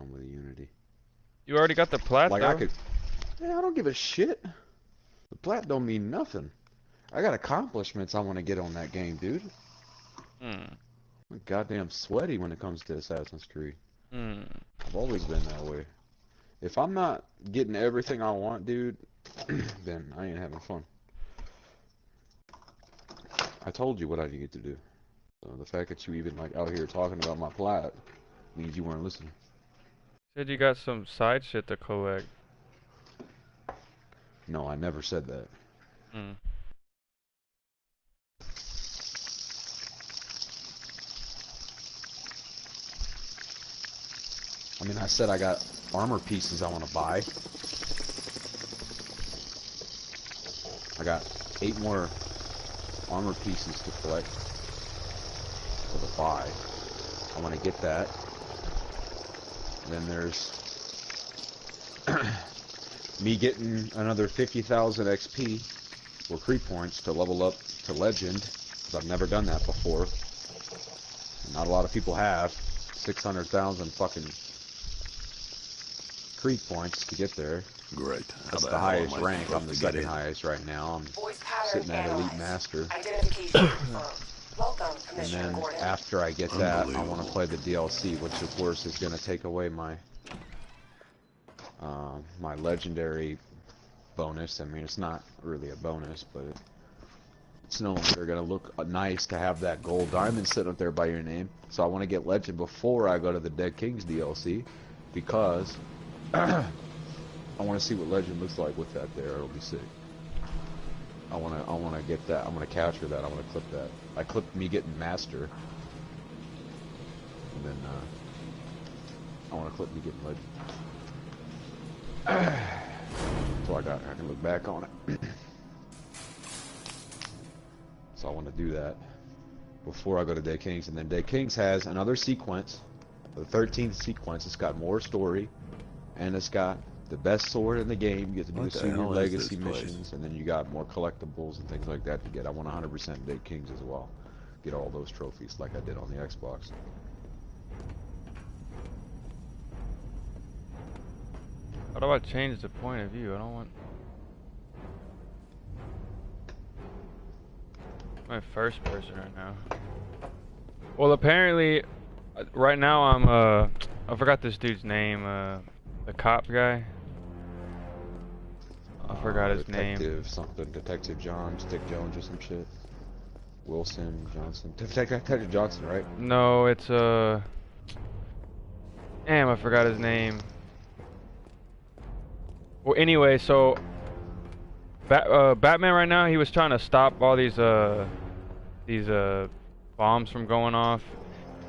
done with Unity. You already got the plat, Like though. I could. Yeah, I don't give a shit. The plat don't mean nothing. I got accomplishments I want to get on that game, dude. Hmm. I'm goddamn sweaty when it comes to Assassin's Creed. Hmm. I've always been that way. If I'm not getting everything I want, dude, then I ain't having fun. I told you what I needed to do. So the fact that you even like out here talking about my plat means you weren't listening. Said you got some side shit to collect. No, I never said that. Hmm. I mean, I said I got armor pieces I want to buy. I got 8 more armor pieces to collect for the buy. I want to get that. And then there's me getting another 50,000 XP or creep points to level up to legend, because I've never done that before. Not a lot of people have 600,000 fucking creep points to get there. Great. That's the highest rank. I'm the second highest right now. I'm sitting at Elite Master. And then after I get that, I want to play the DLC, which of course is going to take away my my legendary bonus. I mean, it's not really a bonus, but it's no longer going to look nice to have that gold diamond sitting up there by your name. So I want to get legend before I go to the Dead Kings DLC, because I want to see what legend looks like with that there. It'll be sick. I want to get that. I'm going to capture that. I want to clip that. I clipped me getting master. And then I want to clip me getting legend. So I can look back on it. So I want to do that before I go to Dead Kings. And then Dead Kings has another sequence, the 13th sequence. It's got more story, and it's got the best sword in the game. You get to do the senior legacy missions, and then you got more collectibles and things like that to get. I want 100% Dead Kings as well. Get all those trophies like I did on the Xbox. How do I change the point of view? I don't want my first person right now. Well, apparently, right now I forgot this dude's name. The cop guy. I forgot his name. Detective Jones, Dick Jones or some shit. Wilson, Johnson. Detective Johnson, right? No, it's damn, I forgot his name. Well, anyway, so Batman right now, he was trying to stop all these bombs from going off,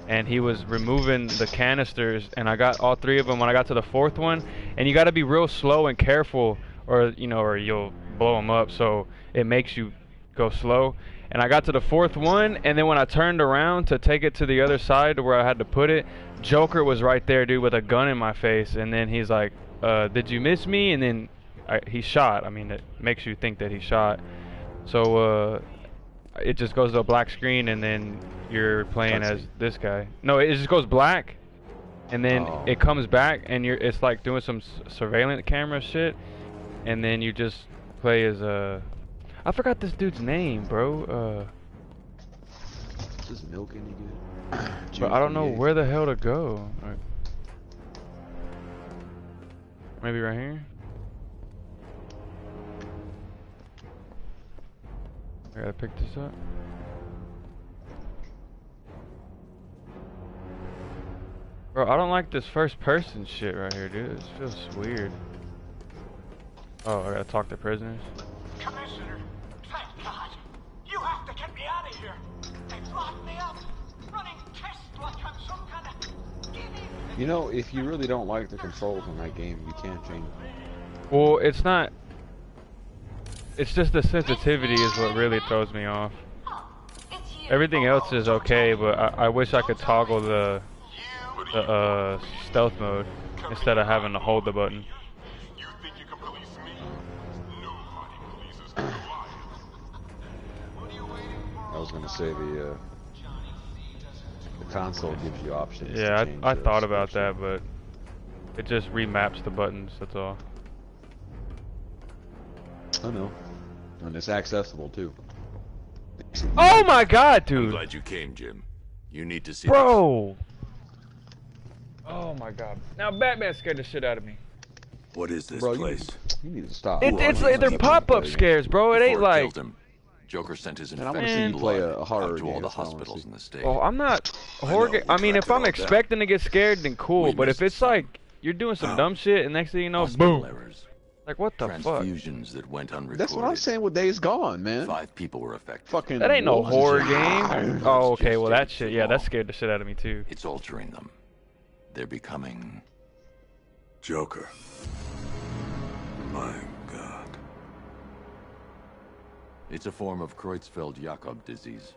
and he was removing the canisters, and I got all 3 of them when I got to the 4th one. And you got to be real slow and careful, or or you'll blow them up. So it makes you go slow. And I got to the 4th one, and then when I turned around to take it to the other side to where I had to put it, Joker was right there, dude, with a gun in my face. And then he's like, did you miss me? And then he shot. I mean, it makes you think that he shot. So it just goes to a black screen, and then you're playing as this guy. No, it just goes black, and then it comes back, and it's like doing some surveillance camera shit, and then you just play as I forgot this dude's name, bro. Is this milk any good? But I don't know where the hell to go. Right. Maybe right here? I gotta pick this up. Bro, I don't like this first person shit right here, dude. This feels weird. Oh, I gotta talk to prisoners. Commissioner, thank God. You have to get me out of here. They've locked me up, running tests like I'm some kind of guinea pig. You know, if you really don't like the controls in that game, you can't change them. Well, it's not. It's just the sensitivity is what really throws me off. Everything else is okay, but I wish I could toggle the stealth mode instead of having to hold the button. You think you can police me? Nobody polices me. I was gonna say the console gives you options. Yeah, to change I thought about stuff. that, but It just remaps the buttons, that's all. I know. And it's accessible too. Oh my god, I'm dude! glad you came, Jim. You need to see Bro! Oh my god. Now Batman scared the shit out of me. What is this Bro, place? you need to stop. They're pop-up scares, bro. It ain't Before it like... killed him, Joker sent his Man, I want to see you infected play blood a horror out to all game. the That's what I wanna hospitals see. in the state. Well, I'm not horror. know, I mean, we if I'm tracked it all expecting to get scared, then cool. We But if missed it's some. like you're doing some dumb shit, and next thing you know, Hospital boom! errors, Like what the fuck? transfusions that went unrecorded. That's what I'm saying with Days Gone, man. 5 people were affected. Fucking. That ain't no wolves and horror shit. game. Oh, okay. Well, that Just shit. too Yeah, that long. scared the shit out of me too. It's altering them. They're becoming... Joker. My God. It's a form of Creutzfeldt-Jakob disease,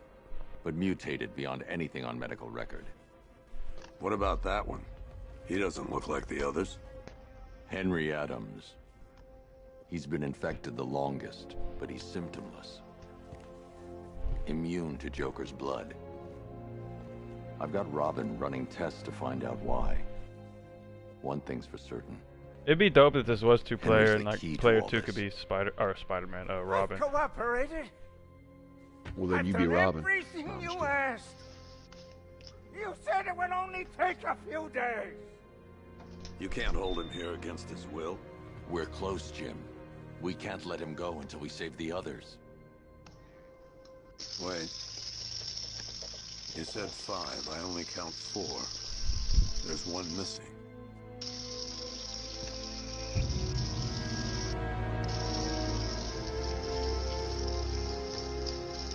but mutated beyond anything on medical record. What about that one? He doesn't look like the others. Henry Adams. He's been infected the longest, but he's symptomless. Immune to Joker's blood. I've got Robin running tests to find out why. One thing's for certain. It'd be dope if this was two-player the and like key to player all 2 could this. be Spider-Man, Robin. I've cooperated. Well, then I've you be done Robin. everything No, I'm you just kidding. asked. You said it would only take a few days. You can't hold him here against his will. We're close, Jim. We can't let him go until we save the others. Wait. You said 5. I only count 4. There's one missing.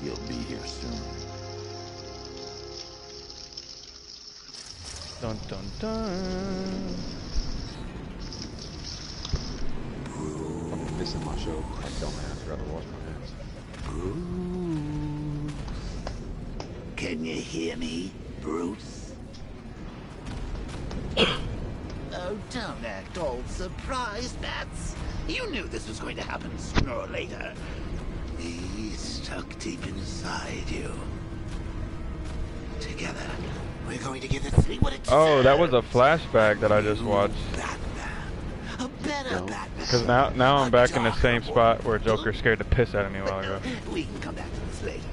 He'll be here soon. Dun dun dun. Fucking missing my show. I dumbass. Rather wash my hands. Can you hear me, Bruce? Oh, don't act all surprised, Bats. You knew this was going to happen sooner or later. He's stuck deep inside you. Together, we're going to give the city what it deserves. Oh, that was a flashback that I just watched. Batman. A better Batman. Because now I'm back in the same spot where Joker scared the piss out of me a while ago. We can come back to this later.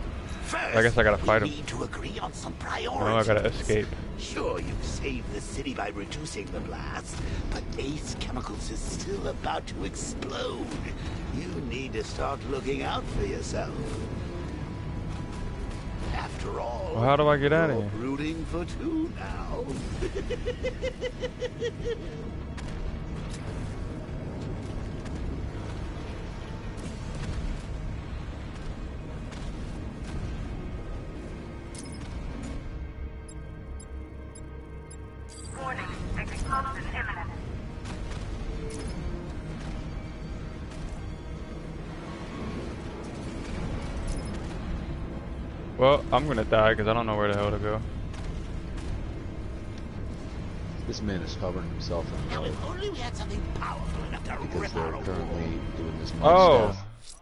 First, I guess I gotta fight him. We need to agree on some No, priorities. I gotta escape. Sure, you've saved the city by reducing the blast, but Ace Chemicals is still about to explode. You need to start looking out for yourself. After all, Well, how do I get out of you're here? Rooting for 2 now. Warning, explosion imminent. Well, I'm gonna die because I don't know where the hell to go. This man is covering himself in Now, blood if only we had something powerful enough to because rip they're out a currently wall. doing this. Oh, Stuff.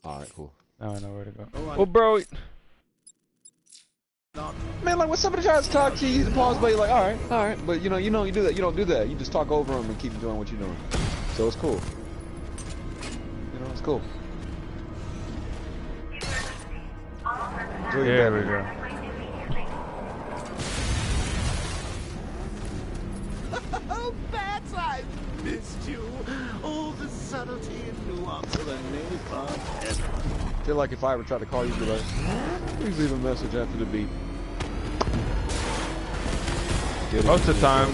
All right, cool. now I know where to go. Well, bro, Man, like when somebody tries to talk to you, you pause, but you're like, all right, but you do that. You don't do that. You just talk over them and keep doing what you're doing. So it's cool. It's cool. there we go. Oh, Bats, I missed you. All the subtlety and nuance of a napalm. I feel like if I ever tried to call you, you'd be like, please leave a message after the beep. Most of the time,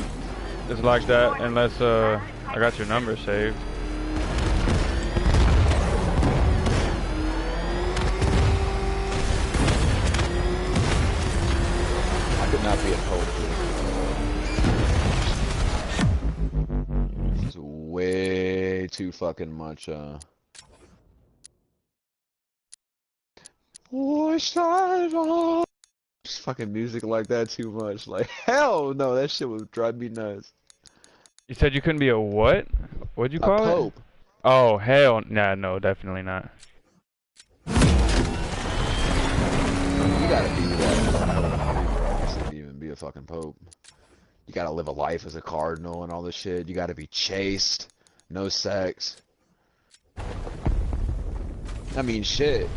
it's like that unless I got your number saved. I could not be a poet. It's way too fucking much, Just fucking music like that too much. Like, hell no, that shit would drive me nuts. You said you couldn't be a what? What'd you A call it? pope. Oh, hell, nah, no, definitely not. You gotta be that. To even be a fucking pope. You gotta live a life as a cardinal and all this shit. You gotta be chaste, no sex. I mean, shit.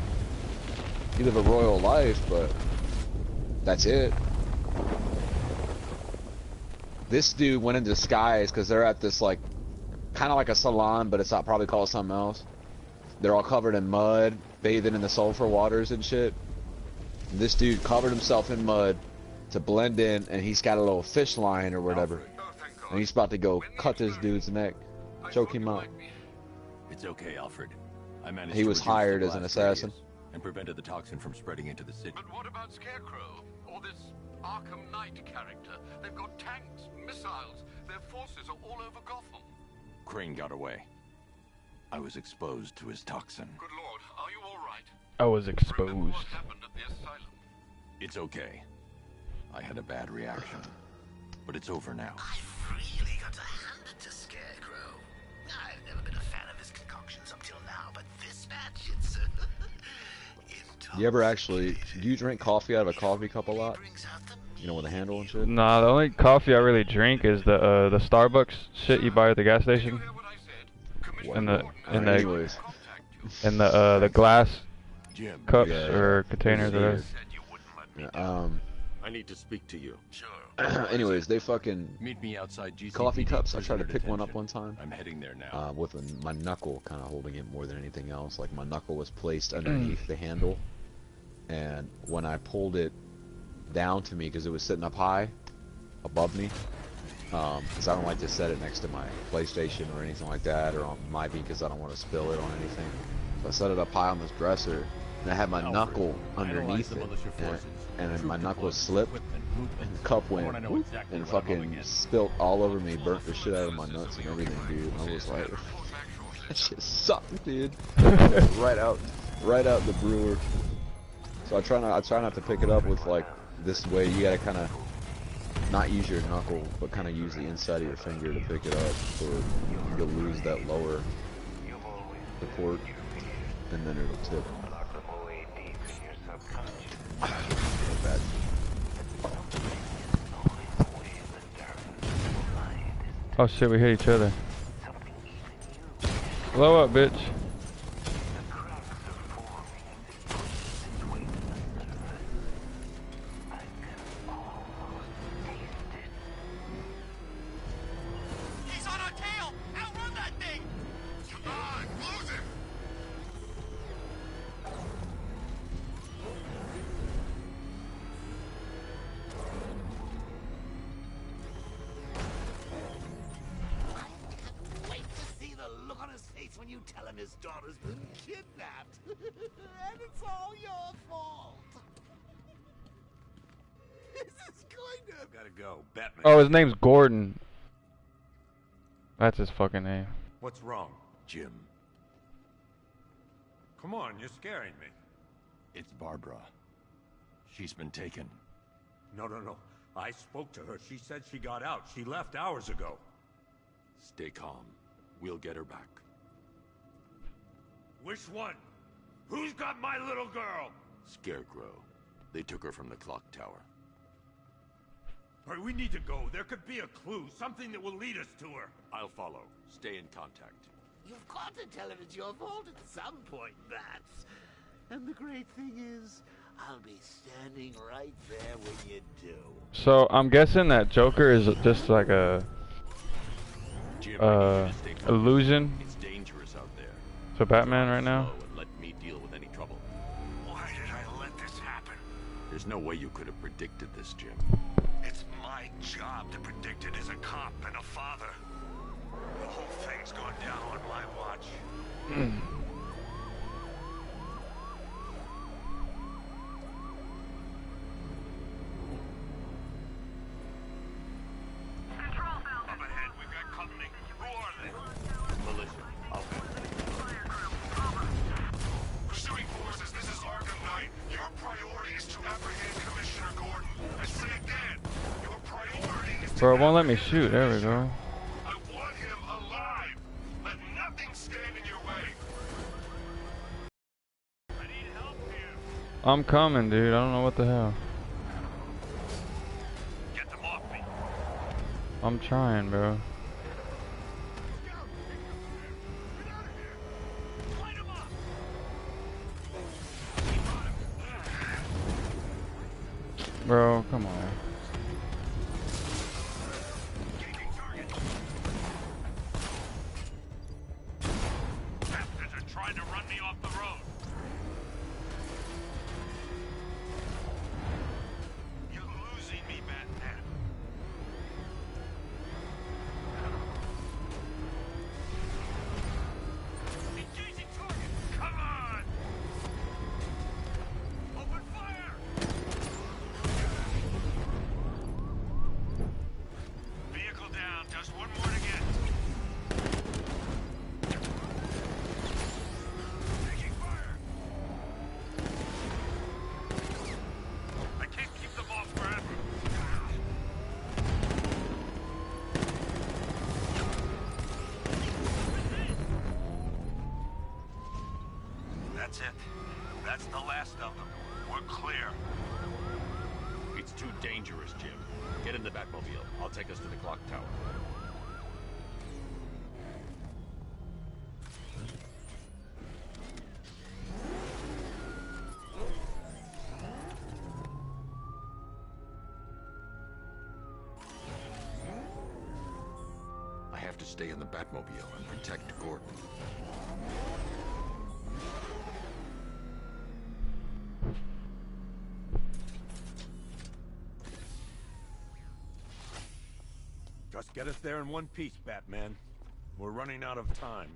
You live a royal life, but that's it. This dude went in disguise because they're at this, like, kind of like a salon, but it's not probably called something else. They're all covered in mud, bathing in the sulfur waters and shit. And this dude covered himself in mud to blend in, and he's got a little fish line or whatever. And he's about to go cut this dude's neck, choke him out. It's okay, Alfred. I managed He to was reduce the hired as an blast assassin. radius and prevented the toxin from spreading into the city. But what about Scarecrow? Or this Arkham Knight character? They've got tanks, missiles. Their forces are all over Gotham. Crane got away. I was exposed to his toxin. Good lord, are you all right? I was Remember exposed. what happened at the asylum? It's okay. I had a bad reaction. But it's over now. I've really got to hand it to Scarecrow. I've never been a fan of his concoctions up till now, but this match, it's You ever actually, do you drink coffee out of a coffee cup a lot? You know, with a handle and shit? Nah, the only coffee I really drink is the Starbucks shit you buy at the gas station. And the Anyways. the glass Jim, cups Yeah. or containers or whatever. Yeah, I need to speak to you. anyways, they fucking meet me outside GCPD coffee cups. I tried to prisoner pick one up detention. one time. I'm heading there now. With my knuckle kind of holding it more than anything else. Like my knuckle was placed underneath the handle, and when I pulled it down to me because it was sitting up high above me, because I don't like to set it next to my PlayStation or anything like that, or on my beat because I don't want to spill it on anything. So I set it up high on this dresser, and I had my knuckle underneath it, and then my knuckle slipped, and the cup went whoop, and fucking spilt all over me, burnt the shit out of my nuts and everything, dude. And I was like, that shit sucked, dude. right out the brewer. So I try not to pick it up with like this way. You gotta kind of not use your knuckle, but kind of use the inside of your finger to pick it up, or you'll lose that lower support, and then it'll tip. Bad. Oh shit, we hit each other. Blow up, bitch. He's on our tail! Outrun that thing! Come on, close it! Wait to see the look on his face when you tell him his daughter's been kidnapped. And it's all your fault. This is going to... Gotta go. Batman. Oh, his name's Gordon. That's his fucking name. What's wrong? Jim, Come on, you're scaring me. it's Barbara. She's been taken. No. I spoke to her. She said she got out. She left hours ago. Stay calm. We'll get her back. Which one? Who's got my little girl? Scarecrow. They took her from the clock tower. All right, we need to go. There could be a clue, something that will lead us to her. I'll follow. Stay in contact. You've got to tell him it's your fault at some point, Bats. And the great thing is, I'll be standing right there when you do. So I'm guessing that Joker is just like a Jim, I need you to stay focused. illusion It's dangerous out there. to Batman right now. Slow and let me deal with any trouble. Why did I let this happen? There's no way you could have predicted this, Jim. It's my job to predict it as a cop and a father. The whole thing's gone down on my watch. Control building. Up ahead, we've got company. Who are they? Militia. I'll Pursuing forces, this is Arkham Knight. Your priority is to apprehend Commissioner Gordon. I say again, your priority is to Bro, it won't let me shoot. There we go. I want him alive. Let nothing stand in your way. I need help here. I'm coming, dude. I don't know what the hell. Get them off me. I'm trying, bro. Bro, come on. Bastards are trying to run me off the road. You're losing me, Batman. Engaging target. Come on. Open fire. Vehicle down. Just one more to get. Taking fire. I can't keep them off forever. That's it. That's the last of them. We're clear. It's too dangerous, Jim. Get in the Batmobile. I'll take us to the clock tower. I have to stay in the Batmobile and protect Gordon. Just get us there in one piece, Batman. We're running out of time.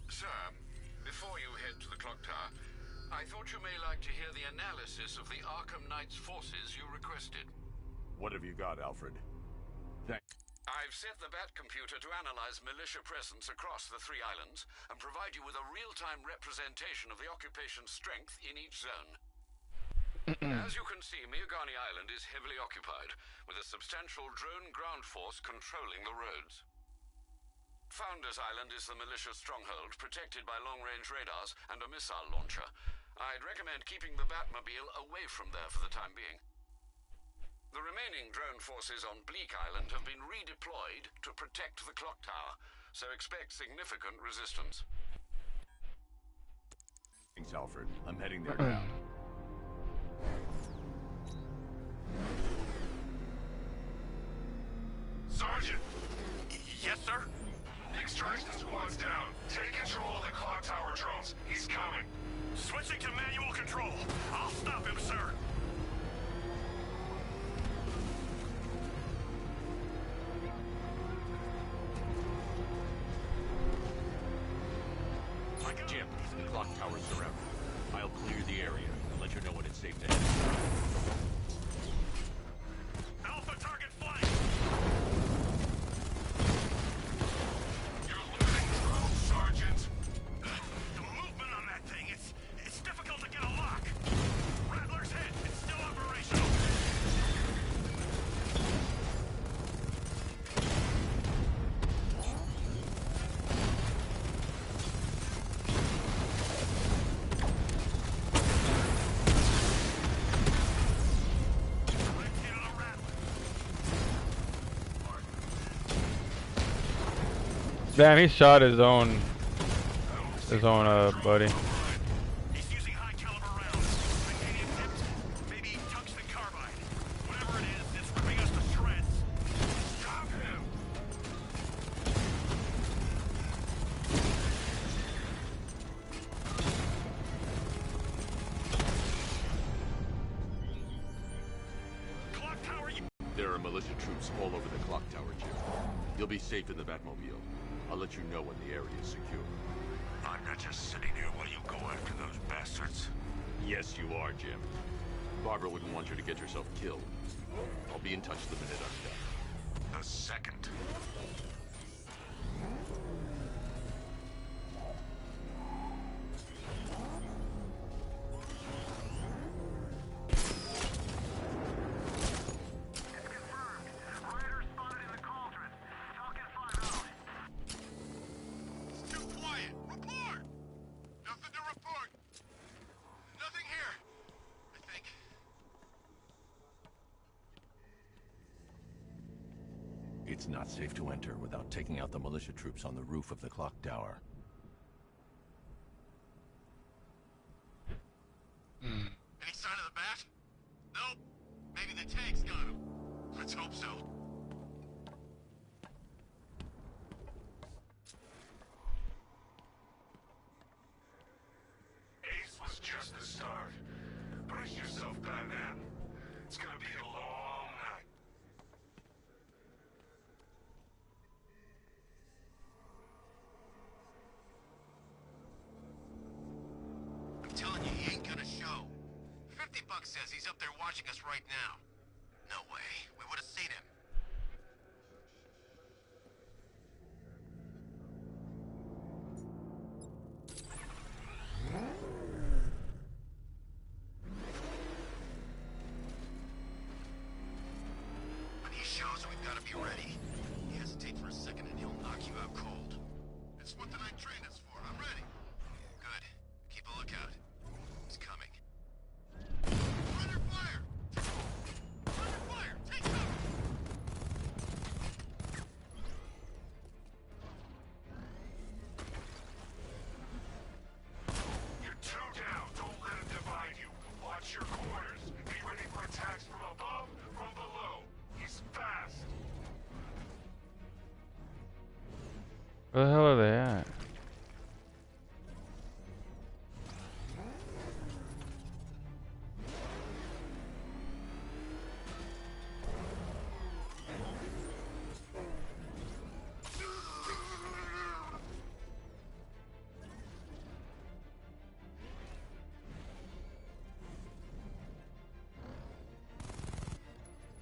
Sir, before you head to the clock tower, I thought you may like to hear the analysis of the Arkham Knight's forces you requested. What have you got, Alfred? I've set the Bat computer to analyze militia presence across the 3 islands and provide you with a real-time representation of the occupation's strength in each zone. As you can see, Miagani Island is heavily occupied, with a substantial drone ground force controlling the roads. Founders Island is the militia stronghold, protected by long-range radars and a missile launcher. I'd recommend keeping the Batmobile away from there for the time being. The remaining drone forces on Bleak Island have been redeployed to protect the clock tower, so expect significant resistance. Thanks, Alfred. I'm heading there now. Sergeant! Yes, sir? Extraction squad's down. Take control of the clock tower drones. He's coming. Switching to manual control. I'll stop him, sir. Jim, the clock tower's surrounded. I'll clear the area and let you know when it's safe to head. Alpha target flank! You're losing drones, Sergeant! The movement on that thing, it's difficult to get a lock. Rattler's hit. It's still operational. Damn, he shot his own buddy. He's using high caliber rounds. Titanium tipped, maybe tungsten carbide. Whatever it is, it's ripping us to shreds. Stop him! Clock tower, There are militia troops all over the clock tower, Jim. You'll be safe in the Batmobile. I'll let you know when the area is secure. I'm not just sitting here while you go after those bastards. Yes, you are, Jim. Barbara wouldn't want you to get yourself killed. I'll be in touch the minute I'm done. The second. It's not safe to enter without taking out the militia troops on the roof of the clock tower. Any sign of the bat? Nope. Maybe the tank's got him. Let's hope so. Ace was just the start. Brace yourself, Batman. It's gonna be a long night. I'm telling you, he ain't gonna show. $50 says he's up there watching us right now. No way. We would have seen him. When he shows, we've got to be ready. He hesitates for a second and he'll knock you out cold. It's what the night train is for. I'm ready. Good. Keep a lookout. He's coming. Under fire! Under fire! Take cover! You're two down. Don't let him divide you. Watch your corners. Be ready for attacks from above, from below. He's fast. Where the hell are they at?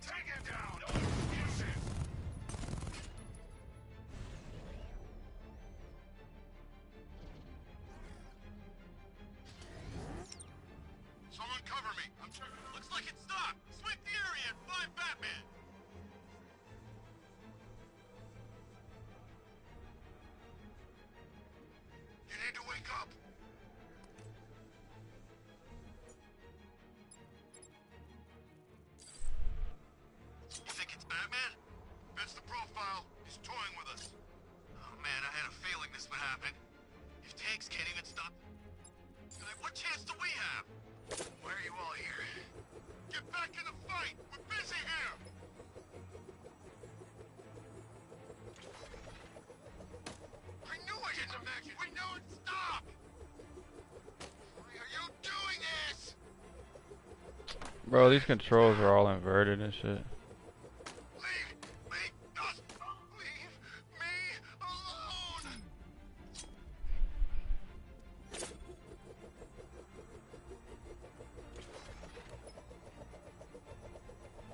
Take him down. Use it. Someone cover me. Looks like it stopped. Sweep the area and find Batman. You need to wake up. You think it's Batman? Fits the profile. He's toying with us. Oh man, I had a feeling this would happen. If tanks can't even stop, what chance do we have? Why are you all here? Get back in the fight! We're busy here! I knew I didn't imagine! We know it! Stop! Why are you doing this? Bro, these controls are all inverted and shit. Leave me! Just leave me alone!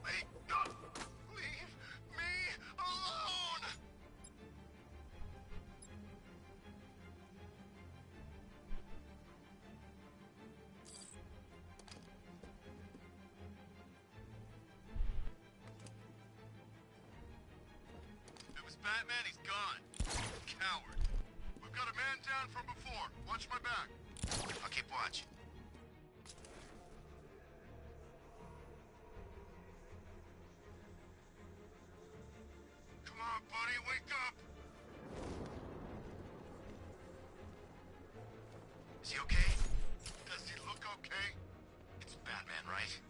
Wait, don't leave me alone! If it was Batman, he's gone. Coward. We've got a man down from before. Watch my back. I'll keep watch. Come on, buddy, wake up! Is he okay? Does he look okay? It's Batman, right?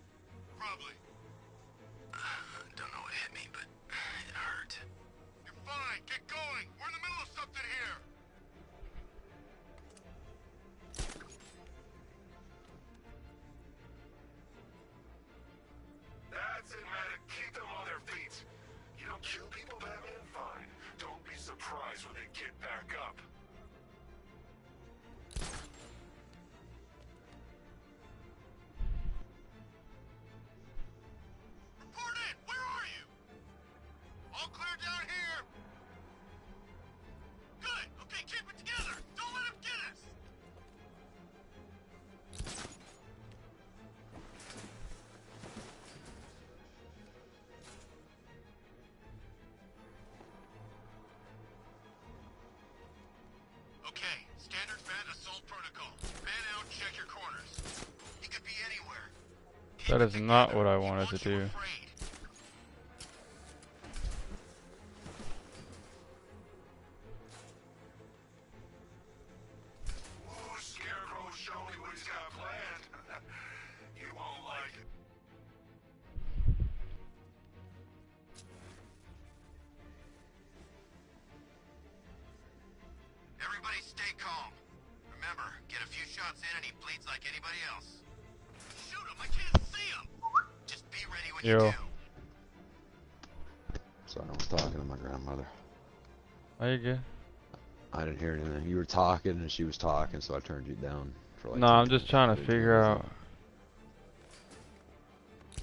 Probably. Don't know what hit me, but it hurt. You're fine. Get going. We're in the middle of something here. That's it, medic. Keep them on their feet. You don't kill people, Batman? Fine. Don't be surprised when they get back up. Report in. Where are you? All clear down here. Good. Okay, keep it together. Don't let him get us. Okay, standard bat assault protocol. Man out, check your corners. He could be anywhere. That is not what I wanted to do. calm. Remember, get a few shots in and he bleeds like anybody else. Shoot him! I can't see him! Just be ready when you Yo. do. Sorry, I was talking to my grandmother. Are you good? I didn't hear anything. You were talking and she was talking, so I turned you down for like No, 2 I'm just minutes. trying to figure out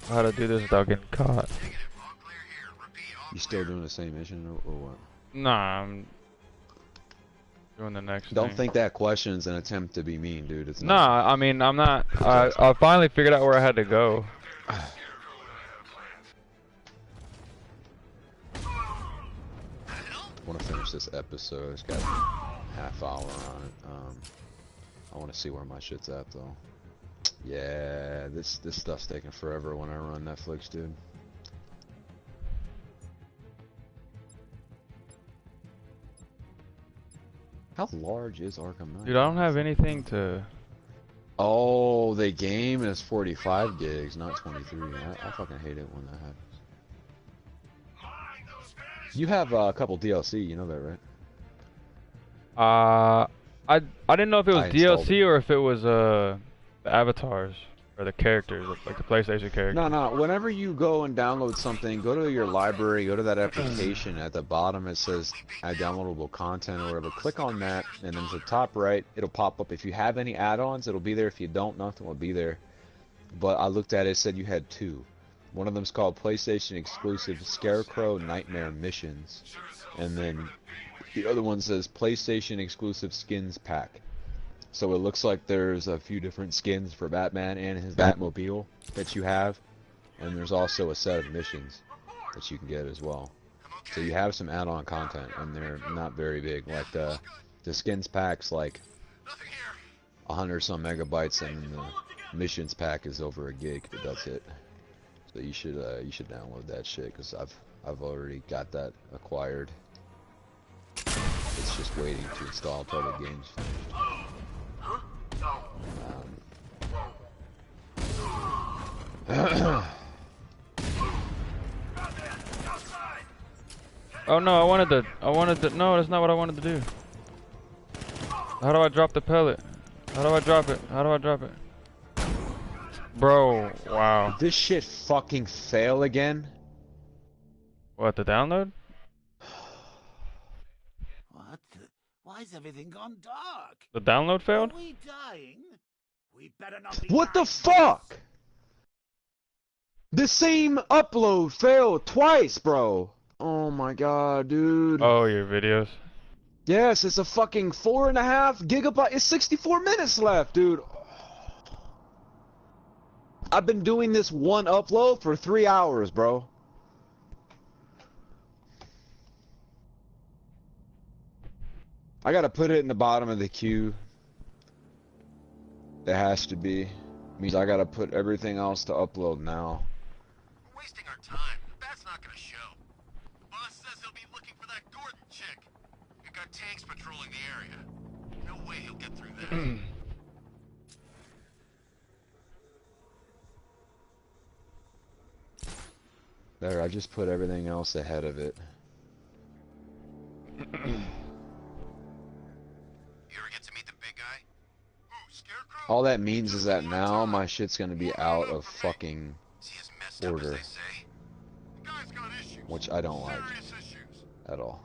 how to do this without getting caught. Negative. All clear here. Repeat, all You still clear. doing the same mission or what? Nah, I'm doing the next Don't thing. think that question's an attempt to be mean, dude. It's not. Nah, I mean, I'm not. I finally figured out where I had to go. I want to finish this episode. It's got a half hour on it. I want to see where my shit's at though. Yeah, this stuff's taking forever when I run Netflix, dude. How large is Arkham Knight? Dude, I don't have anything to. Oh, the game is 45 gigs, not 23. I fucking hate it when that happens. You have a couple DLC, you know that, right? I didn't know if it was I installed DLC or if it was the avatars or the characters, like the PlayStation characters. No. Whenever you go and download something, go to your library, go to that application. At the bottom, it says add downloadable content or whatever. Click on that, and then to the top right, it'll pop up. If you have any add-ons, it'll be there. If you don't, nothing will be there. But I looked at it, it said you had 2. One of them's called PlayStation exclusive Scarecrow Nightmare Missions, and then the other one says PlayStation exclusive skins pack. So it looks like there's a few different skins for Batman and his Batmobile that you have, and there's also a set of missions that you can get as well. So you have some add-on content, and they're not very big. Like the skins pack's like 100 some megabytes, and the missions pack is over a gig, but that's it. So you should download that shit, because I've already got that acquired. It's just waiting to install until the game's finished. Oh no, I wanted to. No, that's not what I wanted to do. How do I drop the pellet? How do I drop it? How do I drop it? Bro, wow. Did this shit fucking fail again? What, the download? What? Why has everything gone dark? The download failed? Are we dying? We better not be What the dying. fuck? The same upload failed twice, bro. Oh my god, dude. Oh, your videos. Yes, it's a fucking 4.5 gigabyte. It's 64 minutes left, dude. I've been doing this one upload for 3 hours, bro. I gotta put it in the bottom of the queue. It has to be. Means I gotta put everything else to upload now. We're wasting our time. That's not gonna show. The boss says he'll be looking for that Gordon chick. We've got tanks patrolling the area. No way he'll get through that. There, I just put everything else ahead of it. You ever get to meet the big guy? Ooh, Scarecrow? All that means is that now my shit's gonna be out of fucking Is he as messed up as order, they say? The guy's got issues. which I don't like Serious issues. at all.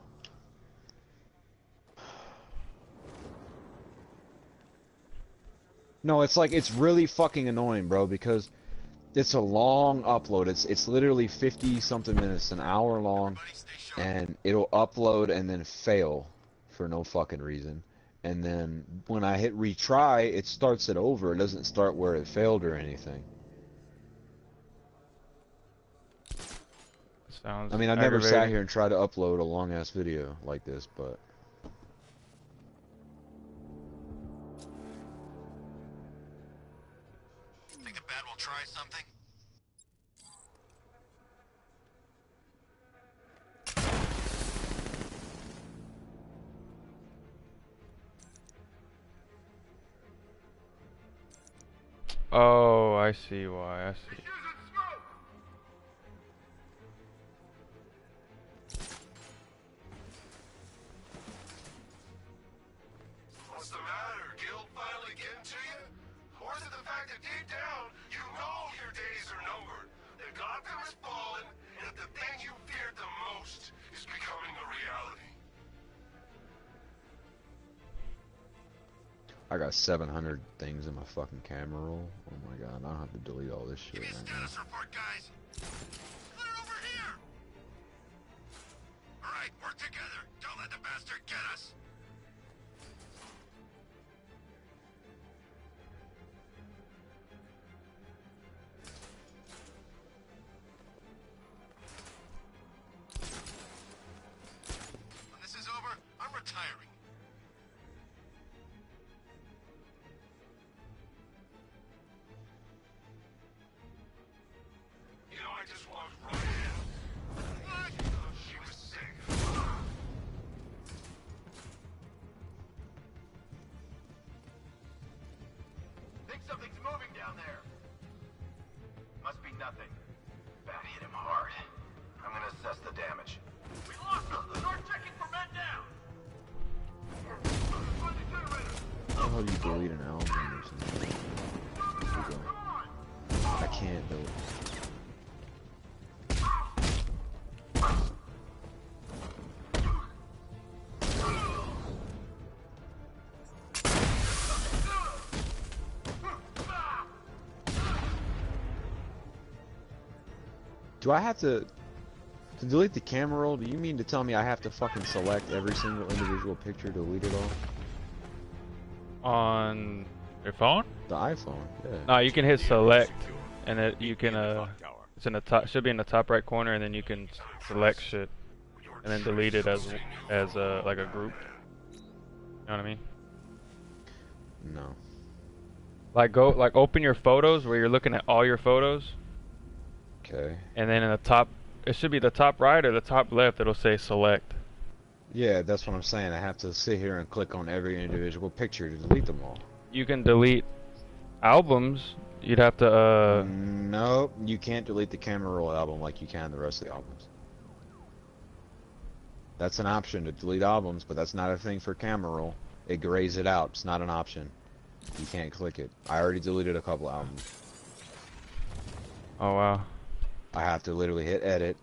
No, it's like, it's really fucking annoying, bro, because it's a long upload. It's literally 50 something minutes, an hour long, Buddy, stay sharp. and it'll upload and then fail for no fucking reason. And then when I hit retry, it starts it over. It doesn't start where it failed or anything. Sounds I mean, I never sat aggravating. here and tried to upload a long ass video like this, but Think the bat will try something? Oh, I see why. I see. What's the I got 700 things in my fucking camera roll. Oh my god, I don't have to delete all this shit Give me a right now. status report, guys. Clear over here. All right, work together. Don't let the bastard get us. When this is over, I'm retiring. You know, I just walked right in. What? Oh, she was sick. Think something's moving down there. Must be nothing. Bat hit him hard. I'm gonna assess the damage. We lost him! Start checking for men down! Find the generator! How the hell do you delete an album or something? Here we go. I can't do it. Do I have to delete the camera roll? Do you mean to tell me I have to fucking select every single individual picture, delete it all? On your phone? The iPhone, yeah. No, you can hit select, and it, you can it's in the top, should be in the top right corner, and then you can select shit, and then delete it as like a group. You know what I mean? No. Like open your photos where you're looking at all your photos. Okay. And then in the top, it should be the top right or the top left, it'll say select. Yeah, that's what I'm saying. I have to sit here and click on every individual picture to delete them all. You can delete albums. You'd have to, Nope, you can't delete the camera roll album like you can the rest of the albums. That's an option to delete albums, but that's not a thing for camera roll. It grays it out. It's not an option. You can't click it. I already deleted a couple albums. oh wow. I have to literally hit edit,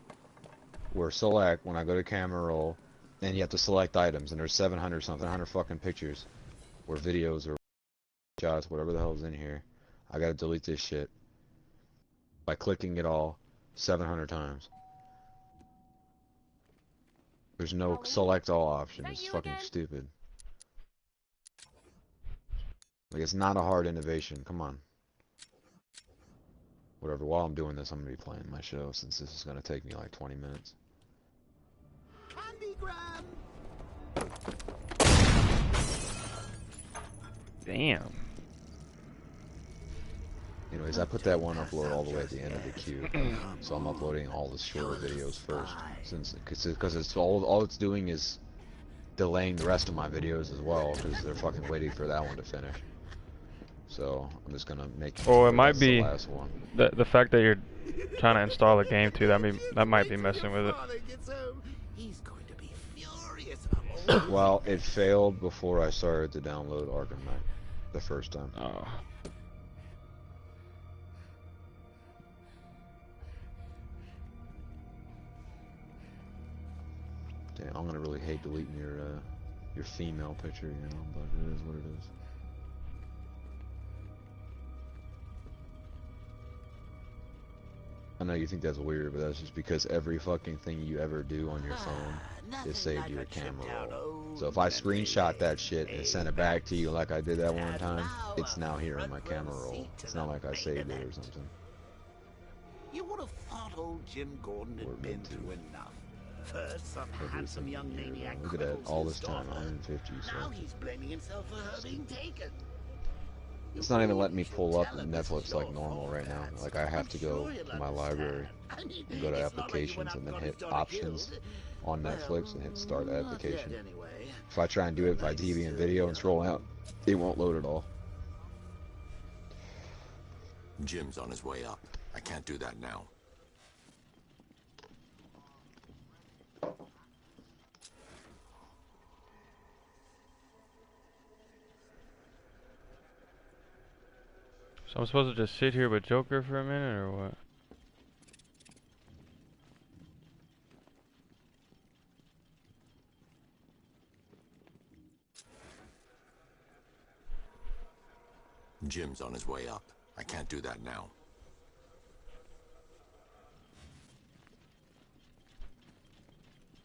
or select when I go to camera roll, and you have to select items, and there's 700 something, 100 fucking pictures, or videos, or shots, whatever the hell's in here. I gotta delete this shit by clicking it all 700 times. There's no select all option. It's fucking stupid. Like, it's not a hard innovation. Come on. Whatever, while I'm doing this, I'm gonna be playing my show, since this is gonna take me like 20 minutes. Candy Graham! Damn. Anyways, I put that one upload all the way at the end of the queue, so I'm uploading all the shorter videos first, since because it's all it's doing is delaying the rest of my videos as well, because they're fucking waiting for that one to finish. So I'm just gonna make. Or it might be the last one. the fact that you're trying to install a game too. That might be messing with it. He's going to be furious. Well, it failed before I started to download Arkham Knight the first time. Oh. Damn, I'm gonna really hate deleting your female picture, you know, but it is what it is. I know you think that's weird, but that's just because every fucking thing you ever do on your phone is saved to your camera roll. So if I screenshot that shit and send it back to you like I did that one time, it's now here in my camera roll. It's not like I saved it or something. You would have thought old Jim Gordon had been through enough. First, some handsome young maniac. Look at that, all this time, daughter. 150. Now So he's blaming himself for her being taken. it's not even letting me pull up Netflix like normal right now. Like I have to go to my library and go to applications and then hit options on Netflix and hit start application. If I try and do it by TV and video and scroll out, it won't load at all. Jim's on his way up. I can't do that now. So I'm supposed to just sit here with Joker for a minute, or what? Jim's on his way up. I can't do that now.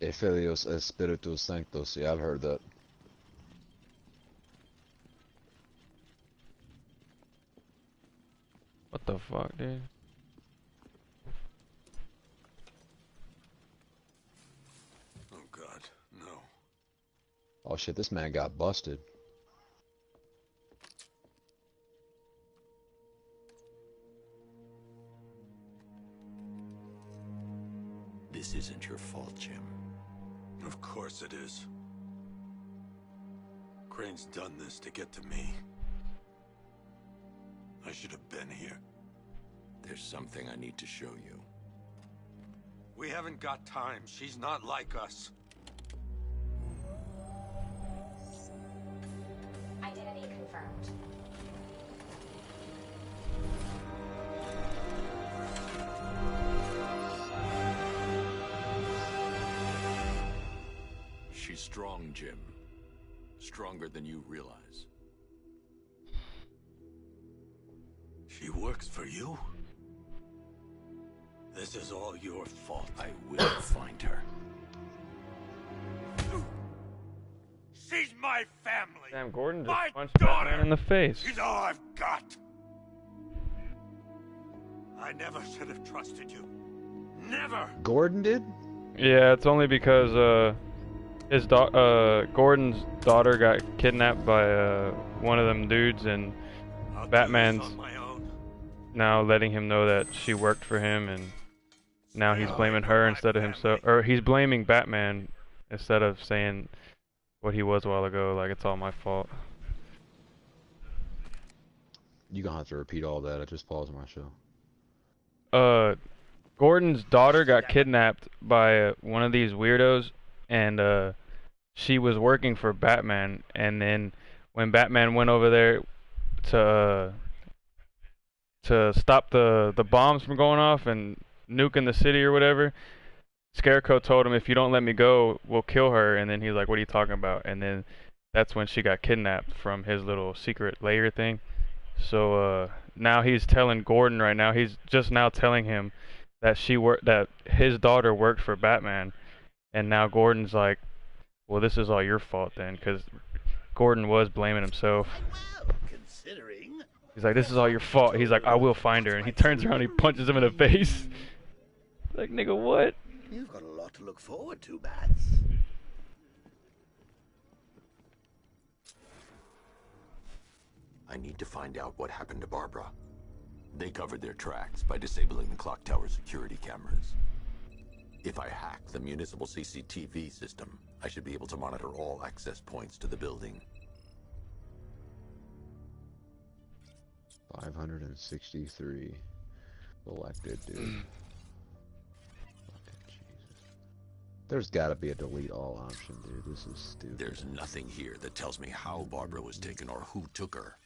Ephelios Espiritus Sanctus. Yeah, I've heard that. What the fuck, dude? Oh God, no. Oh shit, this man got busted. This isn't your fault, Jim. Of course it is. Crane's done this to get to me. I should have been here. There's something I need to show you. We haven't got time. She's not like us. Identity confirmed. She's strong, Jim. Stronger than you realize. She works for you? This is all your fault. I will find her. She's my family. Damn, Gordon just My punched daughter! Batman in the face. She's all I've got. I never should have trusted you. Never. Gordon did? Yeah, it's only because Gordon's daughter got kidnapped by one of them dudes, and I'll Batman's do this on my own. now letting him know that she worked for him, and now he's blaming her instead of himself, or he's blaming Batman instead of saying what he was a while ago, like it's all my fault. You gonna have to repeat all that. I just paused my show. Gordon's daughter got kidnapped by one of these weirdos, and she was working for Batman, and then when Batman went over there to stop the bombs from going off and nuking the city or whatever, Scarecrow told him, if you don't let me go, we'll kill her. And then he's like, what are you talking about? And then that's when she got kidnapped from his little secret lair thing. So now he's telling Gordon right now, he's just now telling him that that his daughter worked for Batman. And now Gordon's like, well, this is all your fault then, because Gordon was blaming himself. Well, considering. He's like, this is all your fault. He's like, I will find her. And he turns around, he punches him in the face. Like, nigga, what? You've got a lot to look forward to, Bats. I need to find out what happened to Barbara. They covered their tracks by disabling the clock tower security cameras. If I hack the municipal CCTV system, I should be able to monitor all access points to the building. 563 selected, dude. Fucking Jesus. There's gotta be a delete all option, dude. This is stupid. There's nothing here that tells me how Barbara was taken or who took her.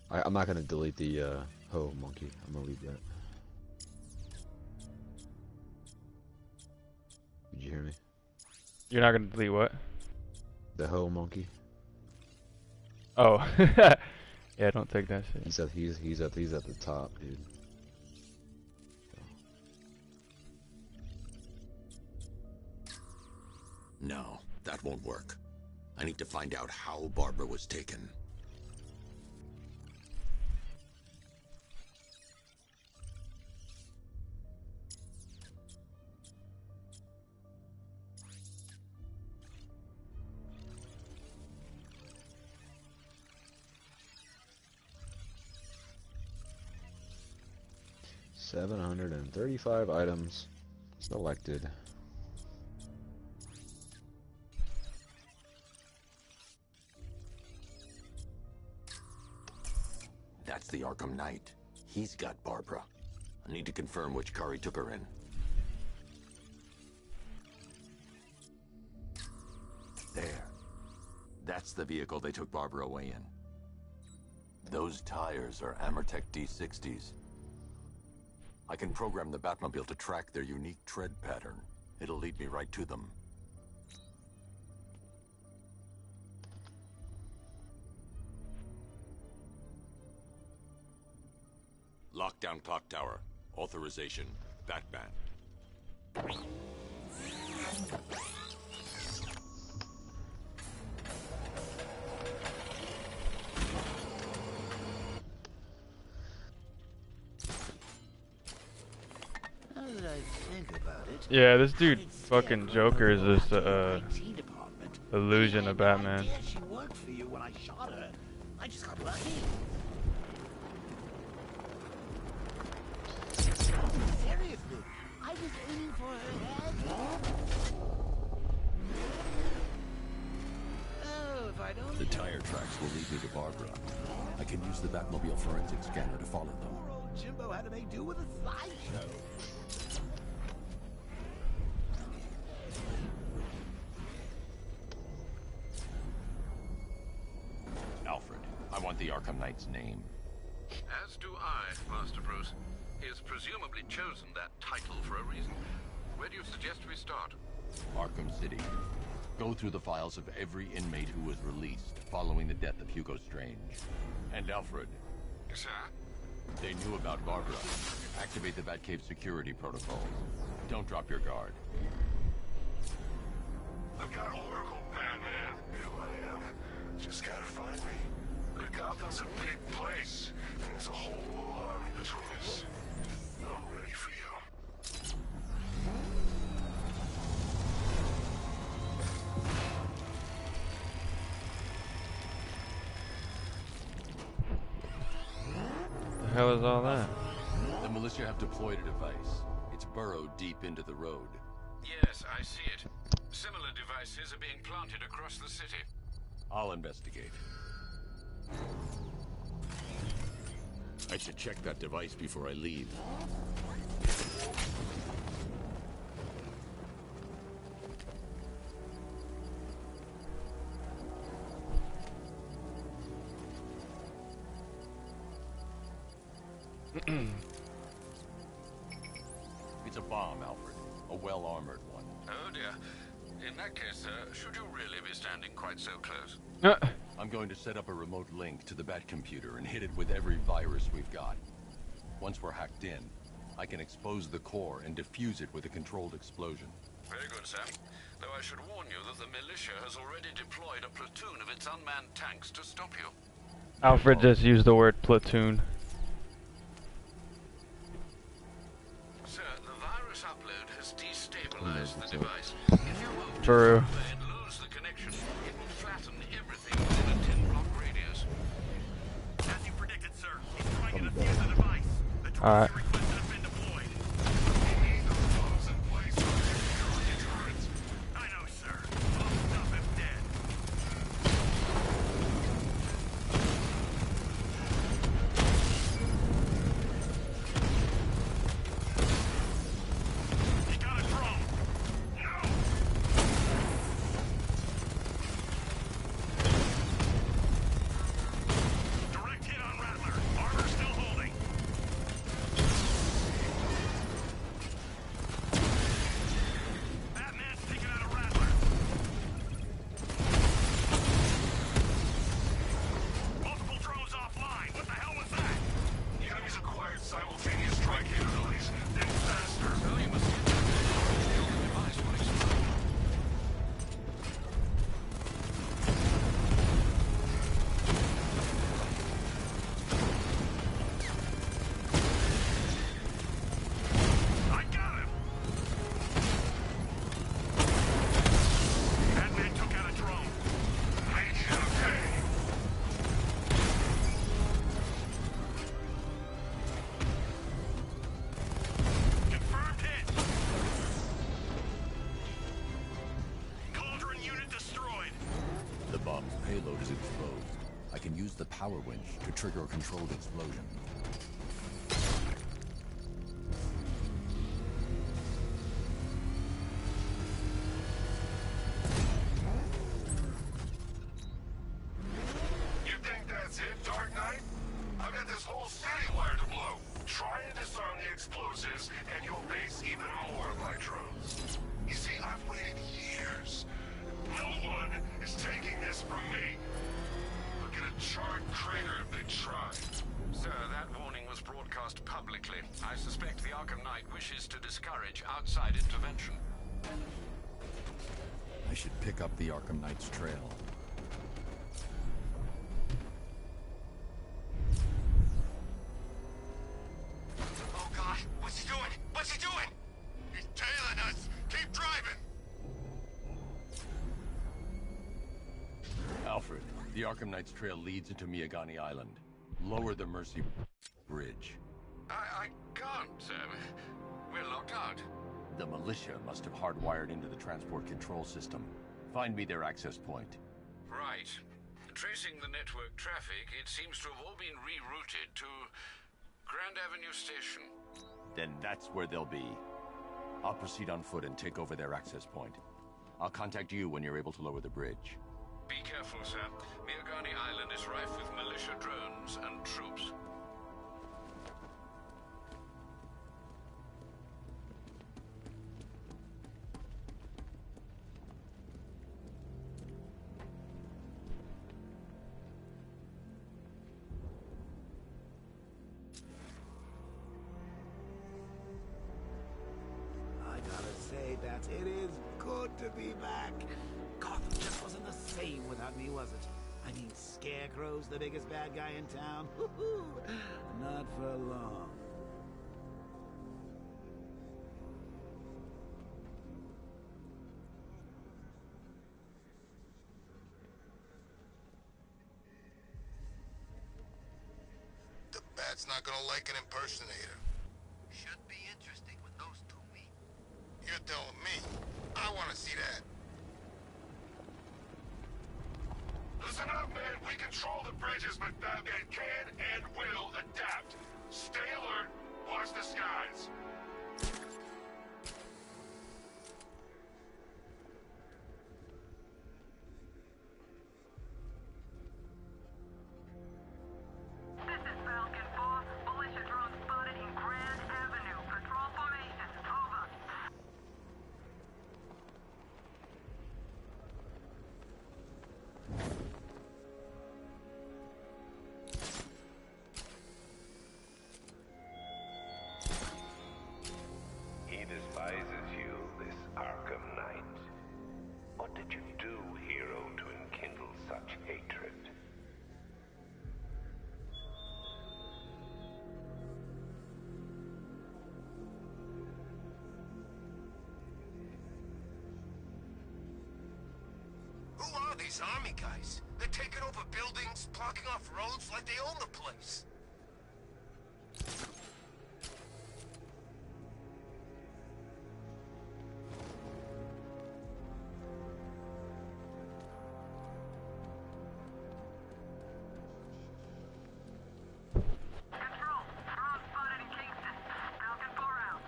I'm not gonna delete the ho monkey. I'm gonna leave that. Did you hear me? You're not gonna delete what? The ho monkey. Oh, yeah, don't take that shit. He's at the top, dude. No, that won't work. I need to find out how Barbara was taken. $735 items selected. That's the Arkham Knight. He's got Barbara. I need to confirm which car he took her in. There. That's the vehicle they took Barbara away in. Those tires are Amertech D60s. I can program the Batmobile to track their unique tread pattern. It'll lead me right to them. Lockdown clock tower. Authorization. Batman. Now that I think about it, Yeah, this dude, I did fucking scare Joker, is Barbara just out of a the IT department. illusion I of had no Batman. idea she worked for you when I shot her. I just got lucky. Seriously, I was aiming for her head. Oh, if I'd only The tire tracks will lead me to Barbara. I can use the Batmobile forensic scanner to follow them. poor old Jimbo had to make do with a slideshow. Alfred, I want the Arkham Knight's name. As do I, Master Bruce. He has presumably chosen that title for a reason. Where do you suggest we start? Arkham City. Go through the files of every inmate who was released following the death of Hugo Strange. And Alfred, Sir? they knew about Barbara. Activate the Batcave security protocols. Don't drop your guard. I've got Oracle, Batman. Who I am. Just gotta find me. But Gotham's a big place, and there's a whole army between us. I'm ready for you. The hell is all that? The militia have deployed a device. It's burrowed deep into the road. Yes, I see it. Similar devices are being planted across the city. I'll investigate. I should check that device before I leave. It's a bomb, Alfred. A well-armored one. Oh dear. In that case, should you really be standing quite so close? I'm going to set up a remote link to the Batcomputer and hit it with every virus we've got. Once we're hacked in, I can expose the core and defuse it with a controlled explosion. Very good, Sam. Though I should warn you that the militia has already deployed a platoon of its unmanned tanks to stop you. Alfred just used the word platoon. Sir, the virus upload has destabilized the device. If you move True. and lose the connection, it will flatten everything within a 10-block radius. As you predicted, sir, he's trying to defuse the device. The drones Alright. you requested have been deployed. We need those bombs in place for security turrets. I know, sir. I'll stop him dead. He got a drone. No! Direct hit on Rattler. Armor still holding. Batman's taking out a Rattler. Multiple drones offline. What the hell was that? The enemy's acquired simultaneous strike capabilities. Then faster. Oh, you must get the device will explode. I got him! Batman took out a drone. Make him pay. Confirmed hit. Cauldron unit destroyed. The bomb's payload is exposed. I can use the power winch to trigger a controlled explosion. You think that's it, Dark Knight? I've got this whole city wired to blow. Try and disarm the explosives, and you'll face even more of my drones. You see, I've waited years. No one is taking this from me. Look at a charred crater if they try. Sir, that warning was broadcast I suspect the Arkham Knight wishes to discourage outside intervention. I should pick up the Arkham Knight's trail. Oh God, what's he doing? What's he doing? He's tailing us. Keep driving. Alfred, the Arkham Knight's trail leads into Miagani Island. Lower the Mercy Bridge. I can't, sir. We're locked out. The militia must have hardwired into the transport control system. Find me their access point. Right. Tracing the network traffic, it seems to have all been rerouted to Grand Avenue Station. Then that's where they'll be. I'll proceed on foot and take over their access point. I'll contact you when you're able to lower the bridge. Be careful, sir. Miagani Island is rife with militia drones and troops. I gotta say, Bats, it is good to be back. Gotham just wasn't the same without me, was it? I mean, Scarecrow's the biggest bad guy in town. Woo-hoo! Not for long. The Bat's not gonna like an impersonator. Should be interesting when those two meet. You're telling me. I want to see that. Listen up, man. We control the bridges, but Batman can and will adapt. Stay alert. Watch the skies. This is Falcon 4. Militia drone spotted in Grand Avenue. Patrol formation. Over. He despises you, this Arkham Knight. What did you do, hero, to enkindle such hatred? Who are these army guys? They're taking over buildings, blocking off roads like they own the place. Control. Drone spotted in Kingston. Falcon 4 out.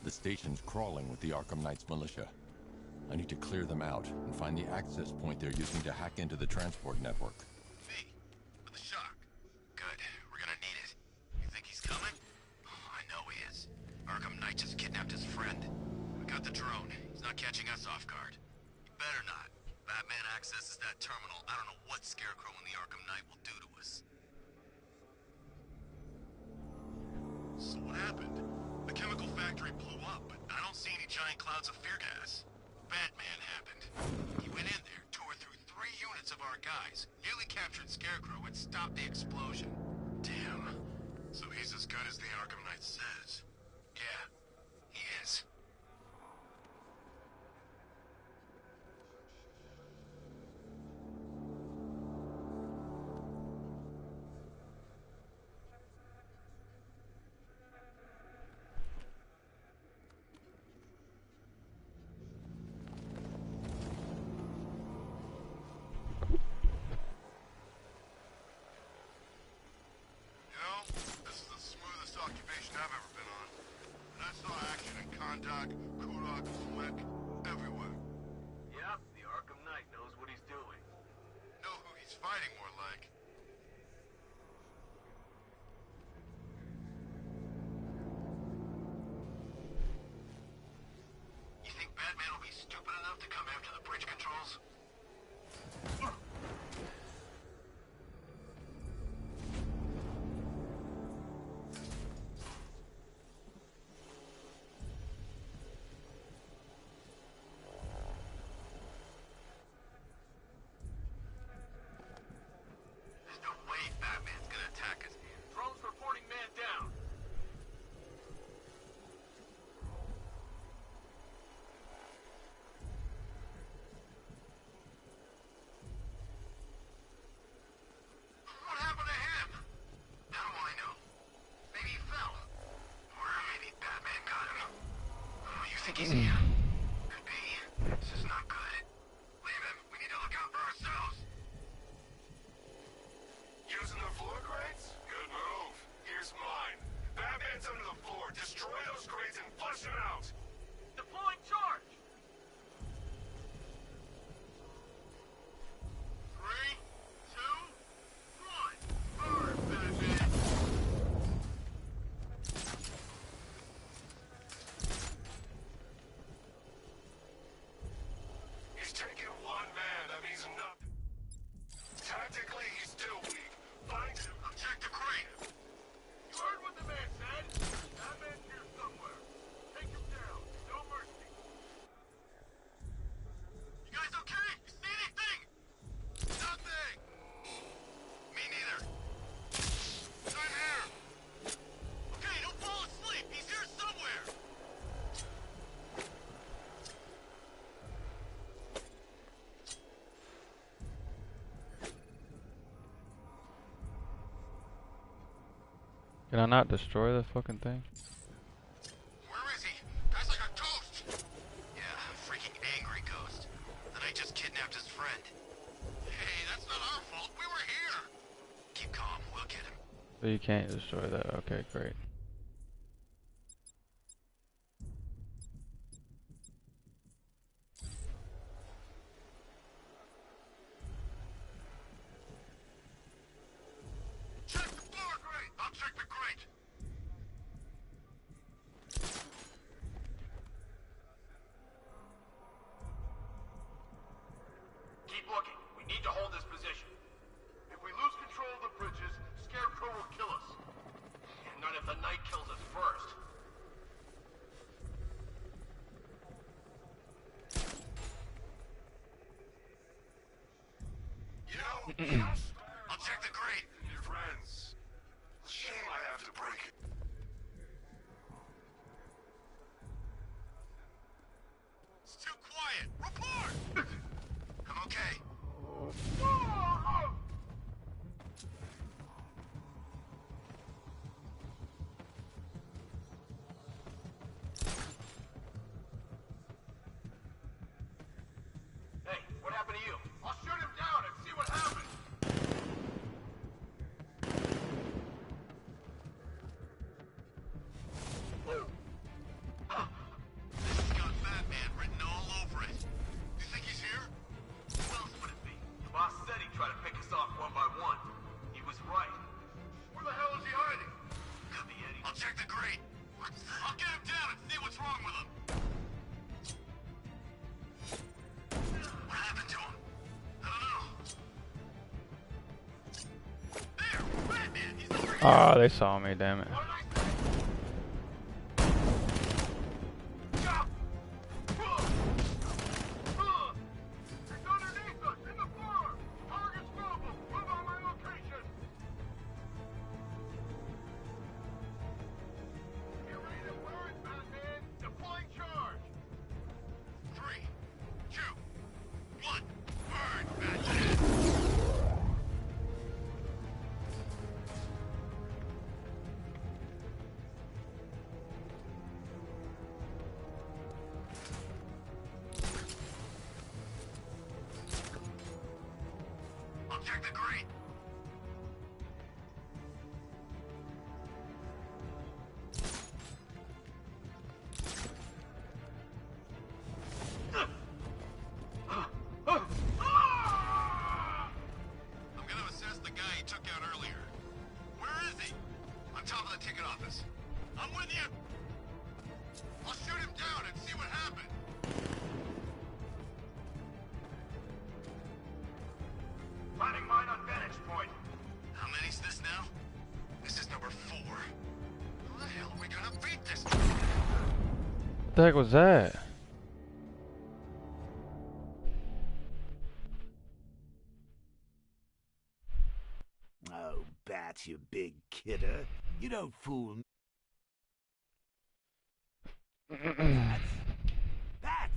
The station's crawling with the Arkham Knight's militia. I need to clear them out and find the access point they're using to hack into the transport network. V, for the shock. Good. We're gonna need it. You think he's coming? Oh, I know he is. Arkham Knight just kidnapped his friend. We got the drone. He's not catching us off guard. He better not. Batman accesses that terminal. I don't know what Scarecrow and the Arkham Knight will do to us. So what happened? The chemical factory blew up, but I don't see any giant clouds of fear gas. Batman happened. He went in there, tore through 3 units of our guys, nearly captured Scarecrow, and stopped the explosion. Damn. So he's as good as the Arkham Knight says. Yeah, he is. You know, this is the smoothest occupation I've ever been on. And I saw action in Kondak, Kurok, Fleck, everywhere. Yep, the Arkham Knight knows what he's doing. Know who he's fighting more like. stupid enough to come after the bridge controls? There's no way Batman's gonna attack us. Drone's reporting man down. What happened to him? How do I know? Maybe he fell. Or maybe Batman got him. Oh, you think he's here? Could be. This is not good. Leave him. We need to look out for ourselves. Using the floor crates? Good move. Here's mine. Batman's under the floor. Destroy those crates and flush him out. Deploying charge. 3, 2, 1. Burn, Batman. He's taking one man. That means nothing. Tactically, he's still weak. Find him. Check the crate. You heard what the man said. Batman's here somewhere. Take him down. No mercy. You guys okay? You see anything? Nothing. Me neither. I'm here. Okay, don't fall asleep. He's here somewhere. Can I not destroy the fucking thing? Where is he? Guy's like a ghost. Yeah, a freaking angry ghost. That I just kidnapped his friend. Hey, that's not our fault. We were here. Keep calm. We'll get him. So you can't destroy that. Okay, great. Check the floor crate. I'll check the crate. Keep looking. We need to hold this position. If we lose control of the bridges, Scarecrow will kill us. And not if the Knight kills us first. You know, I'll check the crate. your friends. Shame I have to break it. It's too quiet. Report! I'm okay. Hey, what happened to you? I'll shoot him down and see what happens. This has got Batman written all over it. You think he's here? Who else would it be? The boss said he'd try to pick us off one by one. He was right. Where the hell is he hiding? Could be Eddie. I'll check the crate. I'll get him down and see what's wrong with him. What happened to him? I don't know. There! Batman! He's over here! Ah, they saw me, damn it. What did I say? Stop! It's underneath us, in the floor! Target's mobile! Move on my location! Get ready to burn, Batman! Deploying charge! 3, 2, 1, burn, Batman! I'll check the crate. I'm gonna assess the guy he took out earlier. Where is he? On top of the ticket office. I'm with you. I'll shoot him down and see what happened. We'll beat this. What the heck was that? Oh, Bat, you big kidder. You don't fool me. Bats? Bats!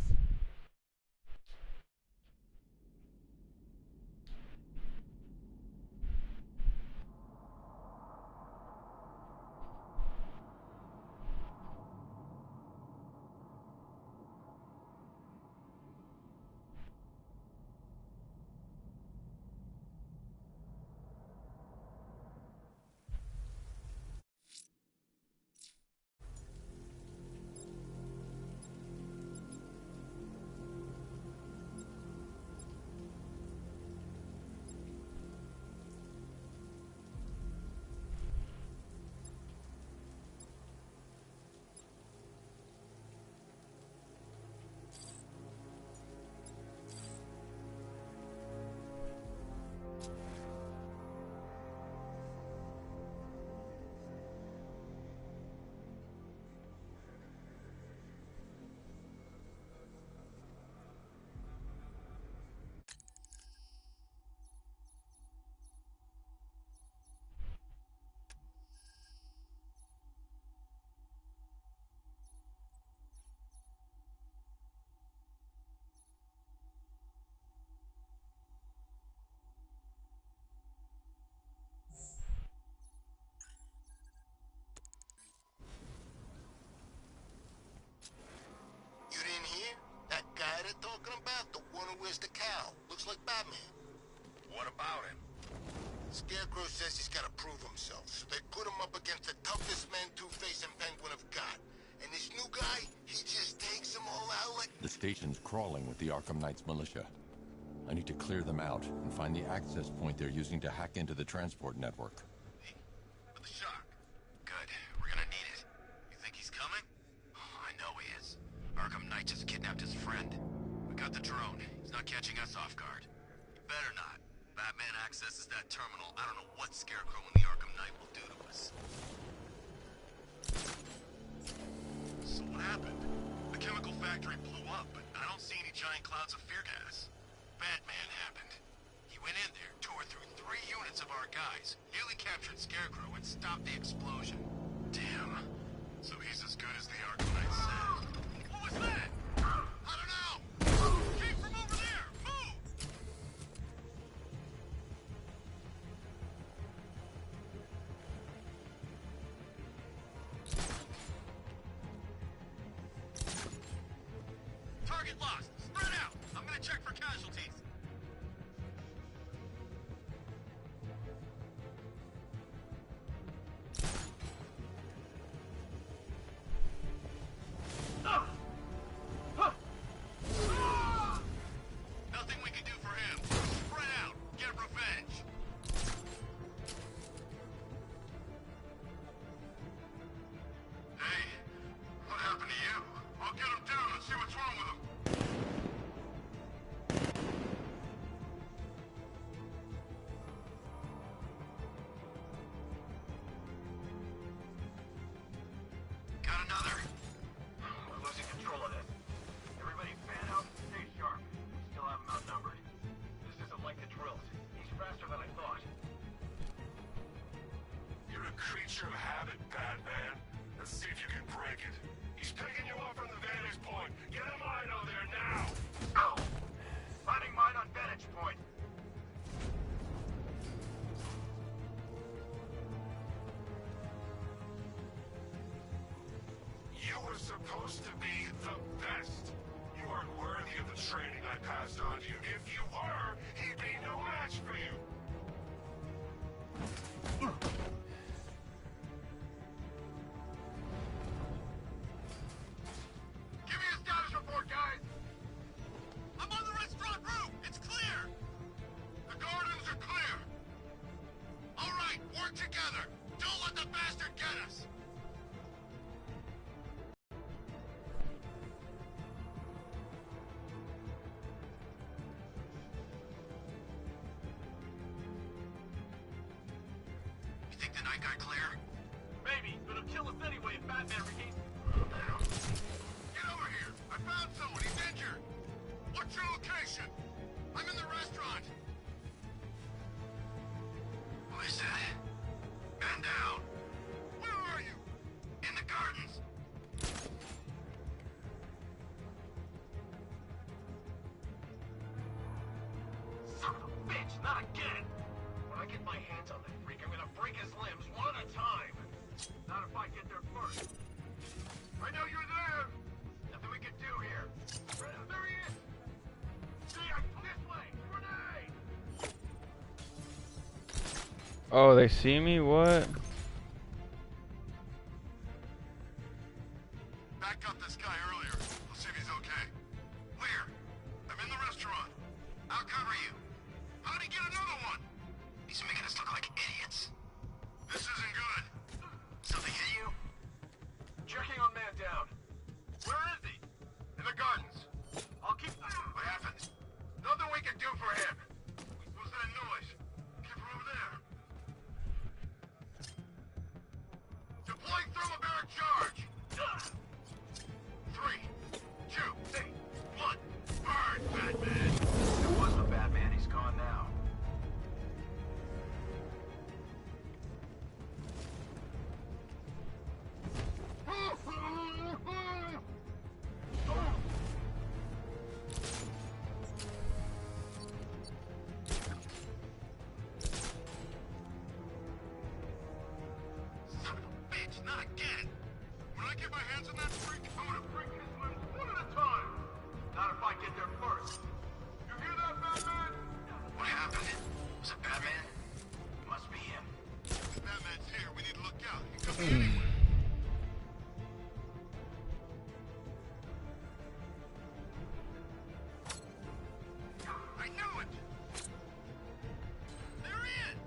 You didn't hear? That guy they're talking about, the one who wears the cowl, looks like Batman. What about him? Scarecrow says he's gotta prove himself, so they put him up against the toughest men Two-Face and Penguin have got. And this new guy, he just takes them all out like... The station's crawling with the Arkham Knight's militia. I need to clear them out and find the access point they're using to hack into the transport network. With the shock. Good. We're gonna need it. You think he's coming? Oh, I know he is. Arkham Knight just kidnapped his friend. We got the drone. He's not catching us off guard. He better not. Batman accesses that terminal. I don't know what Scarecrow and the Arkham Knight will do to us. So what happened? The chemical factory blew up, but I don't see any giant clouds of fear gas. Batman happened. He went in there, tore through 3 units of our guys, nearly captured Scarecrow, and stopped the explosion. Damn. So he's as good as the Arkham Knight said. What was that? I don't know! Came from over there! Move! Target lost! Spread out! I'm gonna check for casualties. Nothing we can do for him. Spread out. Get revenge. Hey, what happened to you? I'll get him down and see what's wrong with him. Got another. We're losing control of this. Everybody fan out and stay sharp. Still have him outnumbered. This isn't like the drills. He's faster than I thought. You're a creature of habit, Batman. Let's see if you can break it. He's picking you up from the vantage point. Get a mine out there now! Go! Finding mine on vantage point. You were supposed to be the best. You aren't worthy of the training I passed on to you. If you were, he'd be no match for you. Give me a status report, guys! I'm on the restaurant roof! It's clear! The gardens are clear! All right, work together! Don't let the bastard get us! bitch, not again! When I get my hands on that freak, I'm gonna break his limbs one at a time! Not if I get there first. I know you're there! Nothing we can do here. There he is! See, this way! Grenade! Oh, they see me? What? Backed up this guy earlier. We'll see if he's okay. Where? I'm in the restaurant. I'll cover you. How'd he get another one? He's making us look like idiots. This isn't good. Something hit you? Checking on man down. Where is he? In the gardens. I'll keep... What happened? Nothing we can do for him. What was that noise? Came from over there. Deploying thermobaric charge. 3, 2, 1. Burn, Batman! There was no Batman. He's gone now. Son of a bitch, not again! When I get my hands on that freak, I'm gonna break his limbs one at a time! Not if I get there first. You hear that, Batman? What happened? Was it Batman? Must be him. If Batman's here, we need to look out. He could be anywhere. I knew it! There he is!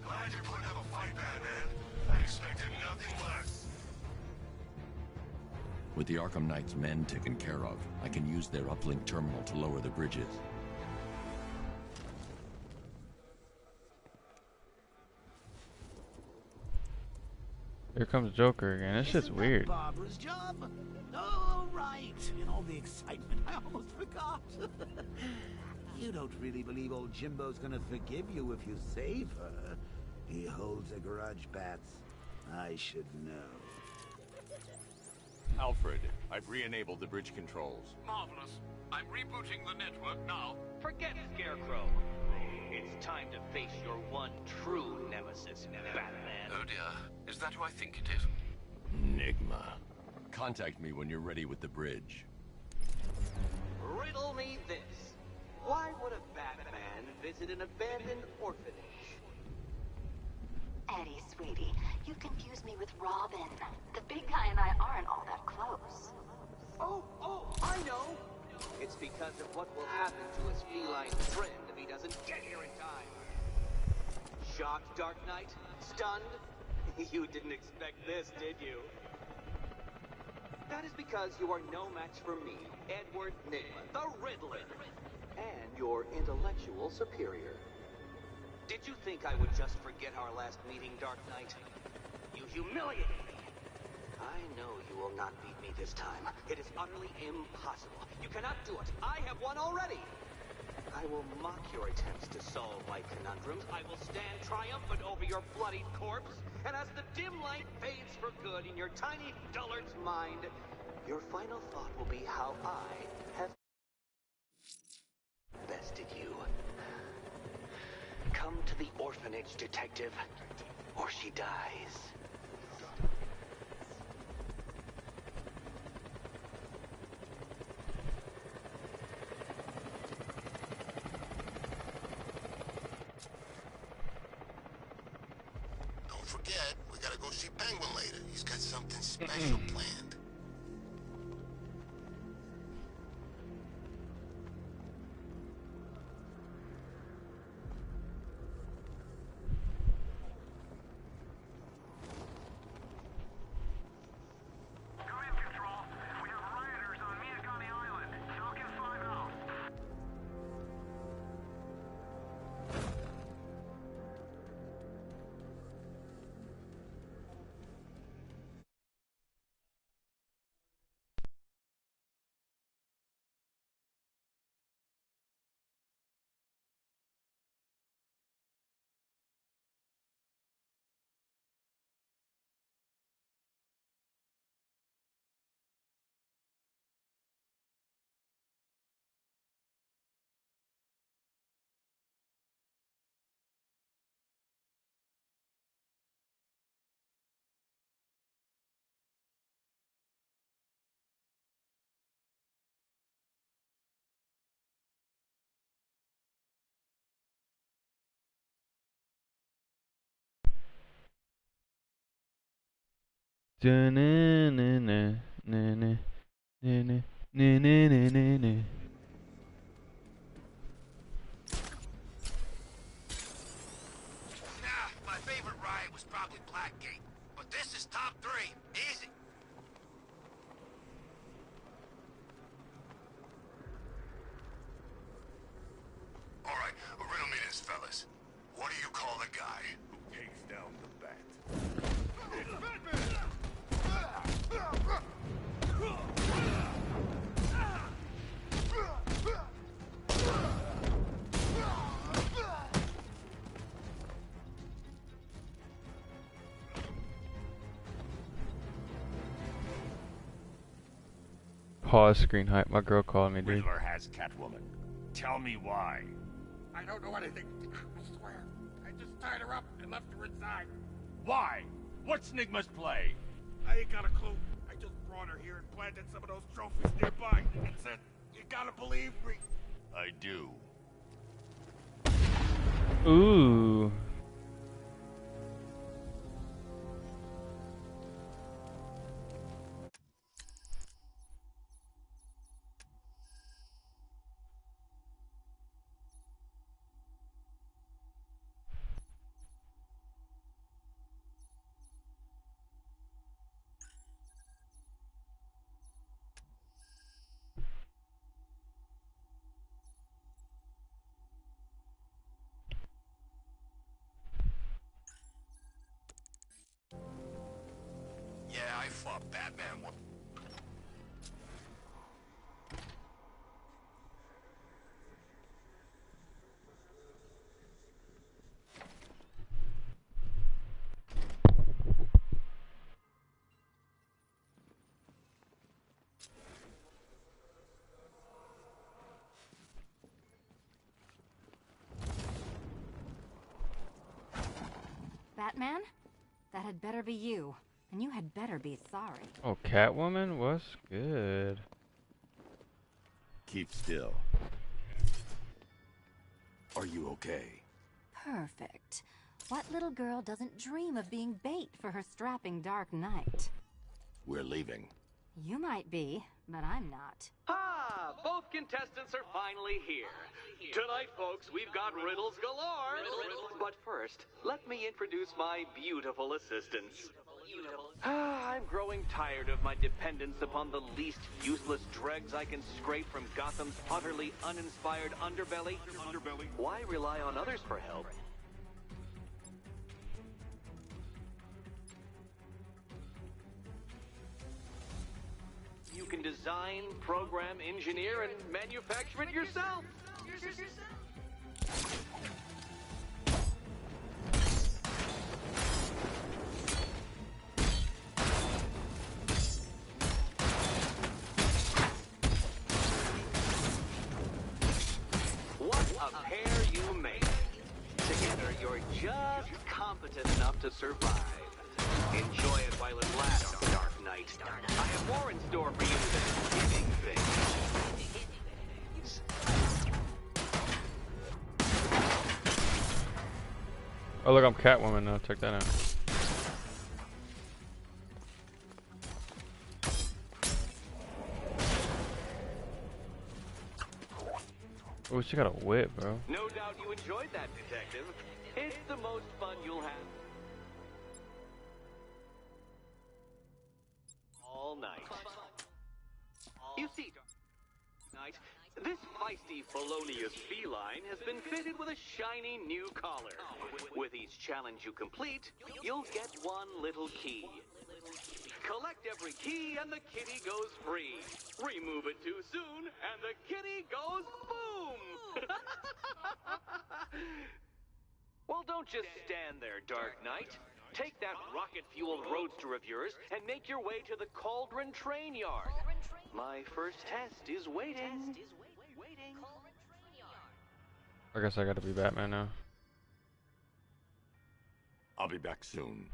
Glad you're putting up a fight, Batman. I expected nothing less. With the Arkham Knight's men taken care of, I can use their uplink terminal to lower the bridges. Here comes Joker again. This shit's Isn't that weird. Barbara's job? Oh, right. In all the excitement, I almost forgot. You don't really believe old Jimbo's gonna forgive you if you save her. He holds a grudge, Bats. I should know. Alfred, I've re-enabled the bridge controls. Marvelous. I'm rebooting the network now. Forget Scarecrow. It's time to face your one true nemesis, Batman. Oh dear. Is that who I think it is? Enigma. Contact me when you're ready with the bridge. Riddle me this. Why would a Batman visit an abandoned orphanage? Eddie, sweetie, you confuse me with Robin. The big guy and I aren't all that close. Oh, I know! It's because of what will happen to his feline friend if he doesn't get here in time. Shocked, Dark Knight? Stunned? You didn't expect this, did you? That is because you are no match for me, Edward Nygma, the Riddler, and your intellectual superior. Did you think I would just forget our last meeting, Dark Knight? You humiliated me. I know you will not beat me this time. It is utterly impossible. You cannot do it. I have won already. I will mock your attempts to solve my conundrums. I will stand triumphant over your bloodied corpse. And as the dim light fades for good in your tiny dullard's mind, your final thought will be how I have bested you. Come to the orphanage, detective, or she dies. Don't forget, we gotta go see Penguin later. He's got something special planned. Command Control, we have rioters on Miyakani Island. My favorite ride was probably Blackgate, but this is top 3. Easy. All right, riddle me this, fellas. What do you call the guy who takes down the bat? Pause screen hype. My girl called me, dude. Riddler has Catwoman. Tell me why. I don't know anything. I swear. I just tied her up and left her inside. Why? What's Nigma's play? I ain't got a clue. I just brought her here and planted some of those trophies nearby and said, you gotta believe me. I do. Ooh. Yeah, I fought Batman once. Batman? That had better be you. And you had better be sorry. Oh, Catwoman? What's good? Keep still. Are you okay? Perfect. What little girl doesn't dream of being bait for her strapping Dark Knight? We're leaving. You might be, but I'm not. Ah, both contestants are finally here. Tonight, folks, we've got riddles galore. But first, let me introduce my beautiful assistants. I'm growing tired of my dependence upon the least useless dregs I can scrape from Gotham's utterly uninspired underbelly. Why rely on others for help? You can design, program, engineer, and manufacture it yourself. What a pair you make. Together, you're just competent enough to survive. Enjoy it while it lasts, Dark Knight. I have more in store for you than giving things. Oh, look, I'm Catwoman now. Check that out. Oh, she got a whip, bro. No doubt you enjoyed that, Detective. It's the most fun you'll have all night. You see, Dark Knight, this feisty felonious feline has been fitted with a shiny new collar. With each challenge you complete, you'll get one little key. Collect every key and the kitty goes free. Remove it too soon and the kitty goes boom! Well, don't just stand there, Dark Knight. Take that rocket-fueled roadster of yours and make your way to the Cauldron Train Yard. My first test is waiting. I guess I gotta be Batman now. I'll be back soon.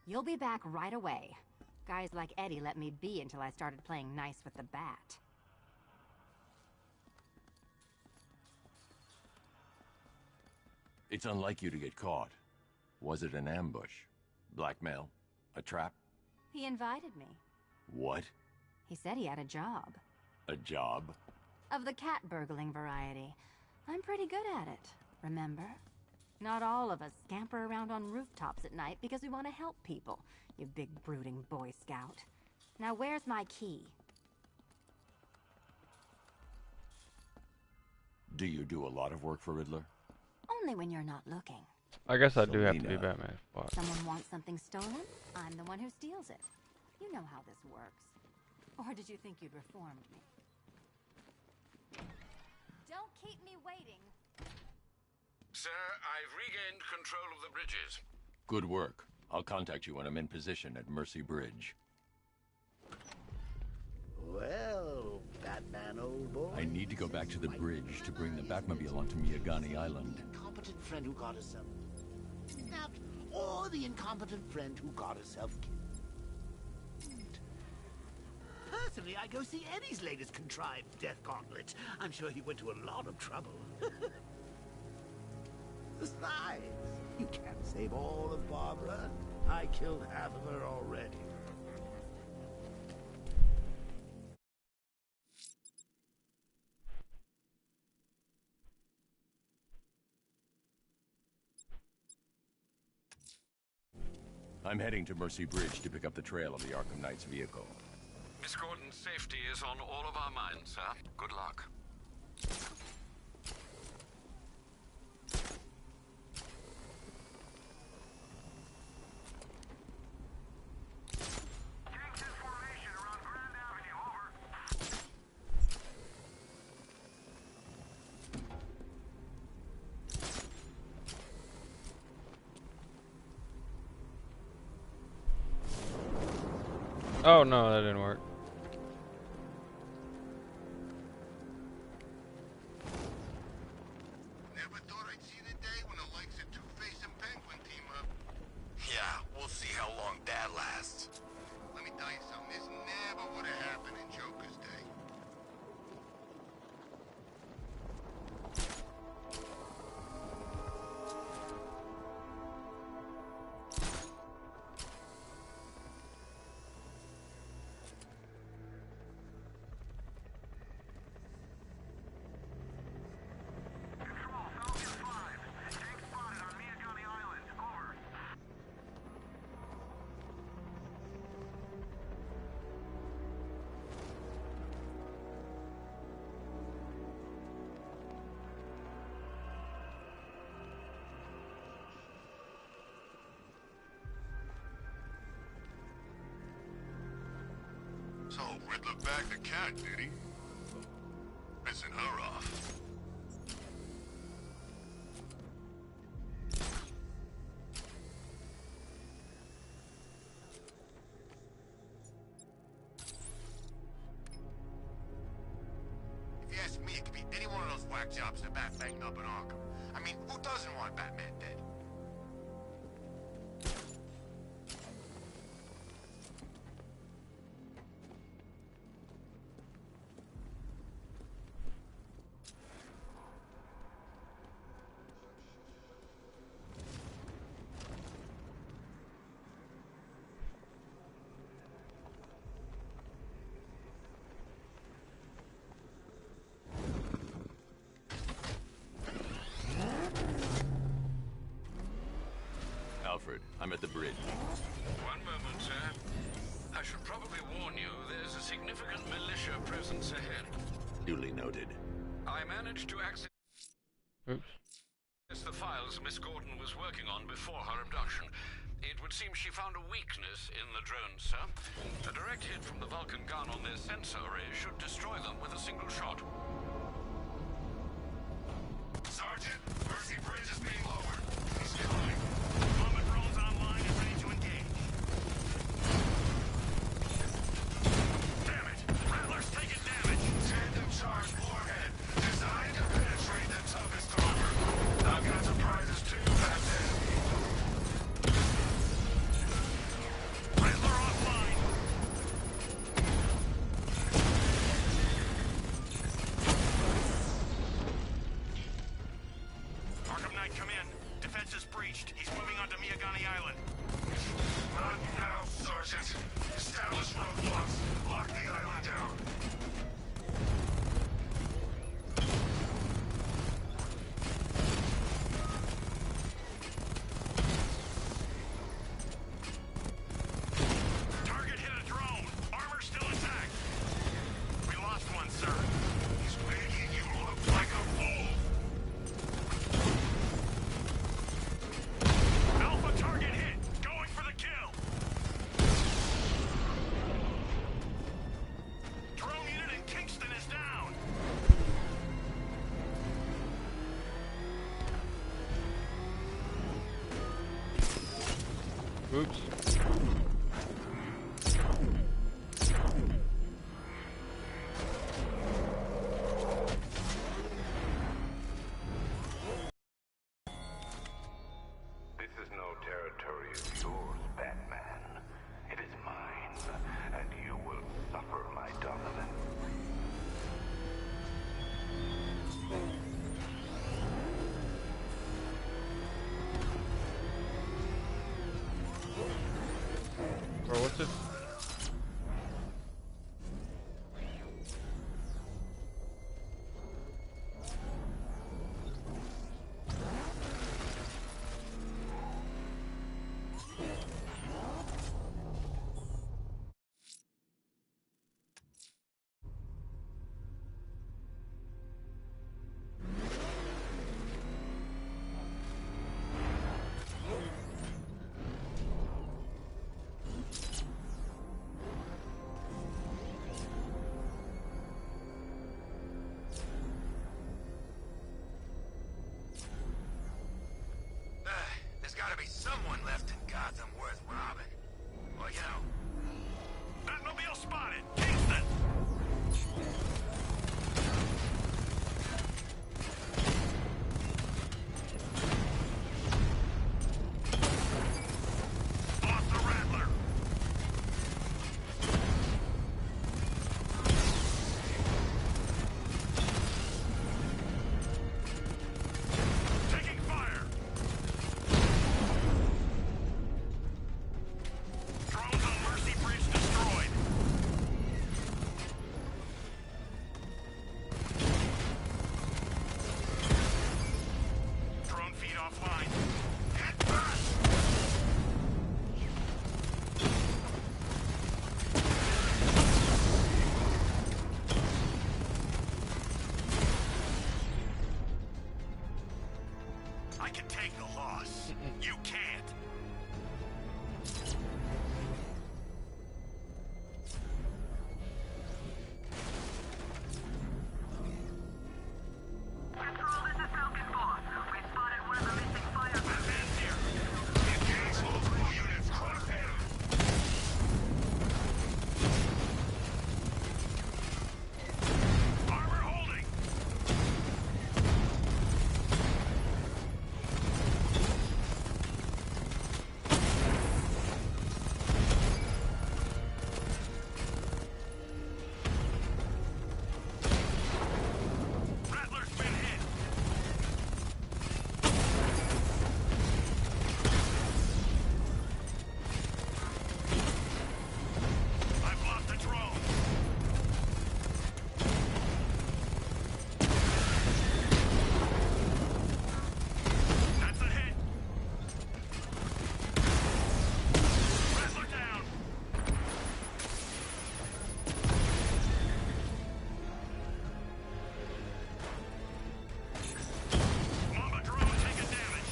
You'll be back right away. Guys like Eddie let me be until I started playing nice with the bat. It's unlike you to get caught. Was it an ambush? Blackmail? A trap? He invited me. What? He said he had a job. A job? Of the cat burgling variety. I'm pretty good at it, remember? Not all of us scamper around on rooftops at night because we want to help people, you big brooding Boy Scout. Now where's my key? Do you do a lot of work for Riddler? Only when you're not looking. I guess I do have to be Selena. Batman. Fuck. Someone wants something stolen, I'm the one who steals it. You know how this works. Or did you think you'd reformed me? Don't keep me waiting. Sir, I've regained control of the bridges. Good work. I'll contact you when I'm in position at Mercy Bridge. Well, Batman, old boy. I need to go back to the bridge to bring the Batmobile onto Miyagani Island. Incompetent friend who got herself kidnapped, or the incompetent friend who got herself killed. Personally, I go see Eddie's latest contrived death gauntlet. I'm sure he went to a lot of trouble. Besides, you can't save all of Barbara. I killed half of her already. I'm heading to Mercy Bridge to pick up the trail of the Arkham Knight's vehicle. Miss Gordon's safety is on all of our minds, sir. Good luck. Oh no, that didn't work. Never thought I'd see the day when the likes of Two-Face and Penguin team up. Yeah, we'll see how long that lasts. Let me tell you something, this never would have happened in Joker's day. So, Riddler bagged the cat, did he? Pissing her off. If you ask me, it could be any one of those whack jobs the Bat banged up in Arkham. I mean, who doesn't want Batman dead? Alfred, I'm at the bridge. One moment, sir. I should probably warn you, there's a significant militia presence ahead. Duly noted. I managed to access Oops. the files Miss Gordon was working on before her abduction. It would seem she found a weakness in the drones, sir. A direct hit from the Vulcan gun on their sensor array should destroy them with a single shot. Sergeant, Mercy Bridge is being lowered. He's coming. Bomber drones online and ready to engage. Damn it! Rattler's taking damage! Tandem charge warhead, designed to penetrate the toughest armor. I've got surprises too, Batman. Riddler offline. Arkham Knight, come in. Defense is breached. He's moving onto Miyagani Island. Not now, Sergeant. Oops. This is no territory of yours, Batman. It is mine, and you will suffer my dominance. Bro, what's this? There's gotta be someone left in Gotham worth robbing. Well, you know. Batmobile spotted! Kingston! Lost the Rattler! Taking fire! Drones on Mercy Bridge destroyed. Drone feed offline. Hit burst! I can take the loss. You can't. Control, this is Falcon Boss. We spotted one of the missing firemen. Batman's here. Engage multiple units. Crosshair. Armor holding. Rattler's been hit. I've lost a drone. That's a hit. Rattler down. Mama drone taking damage.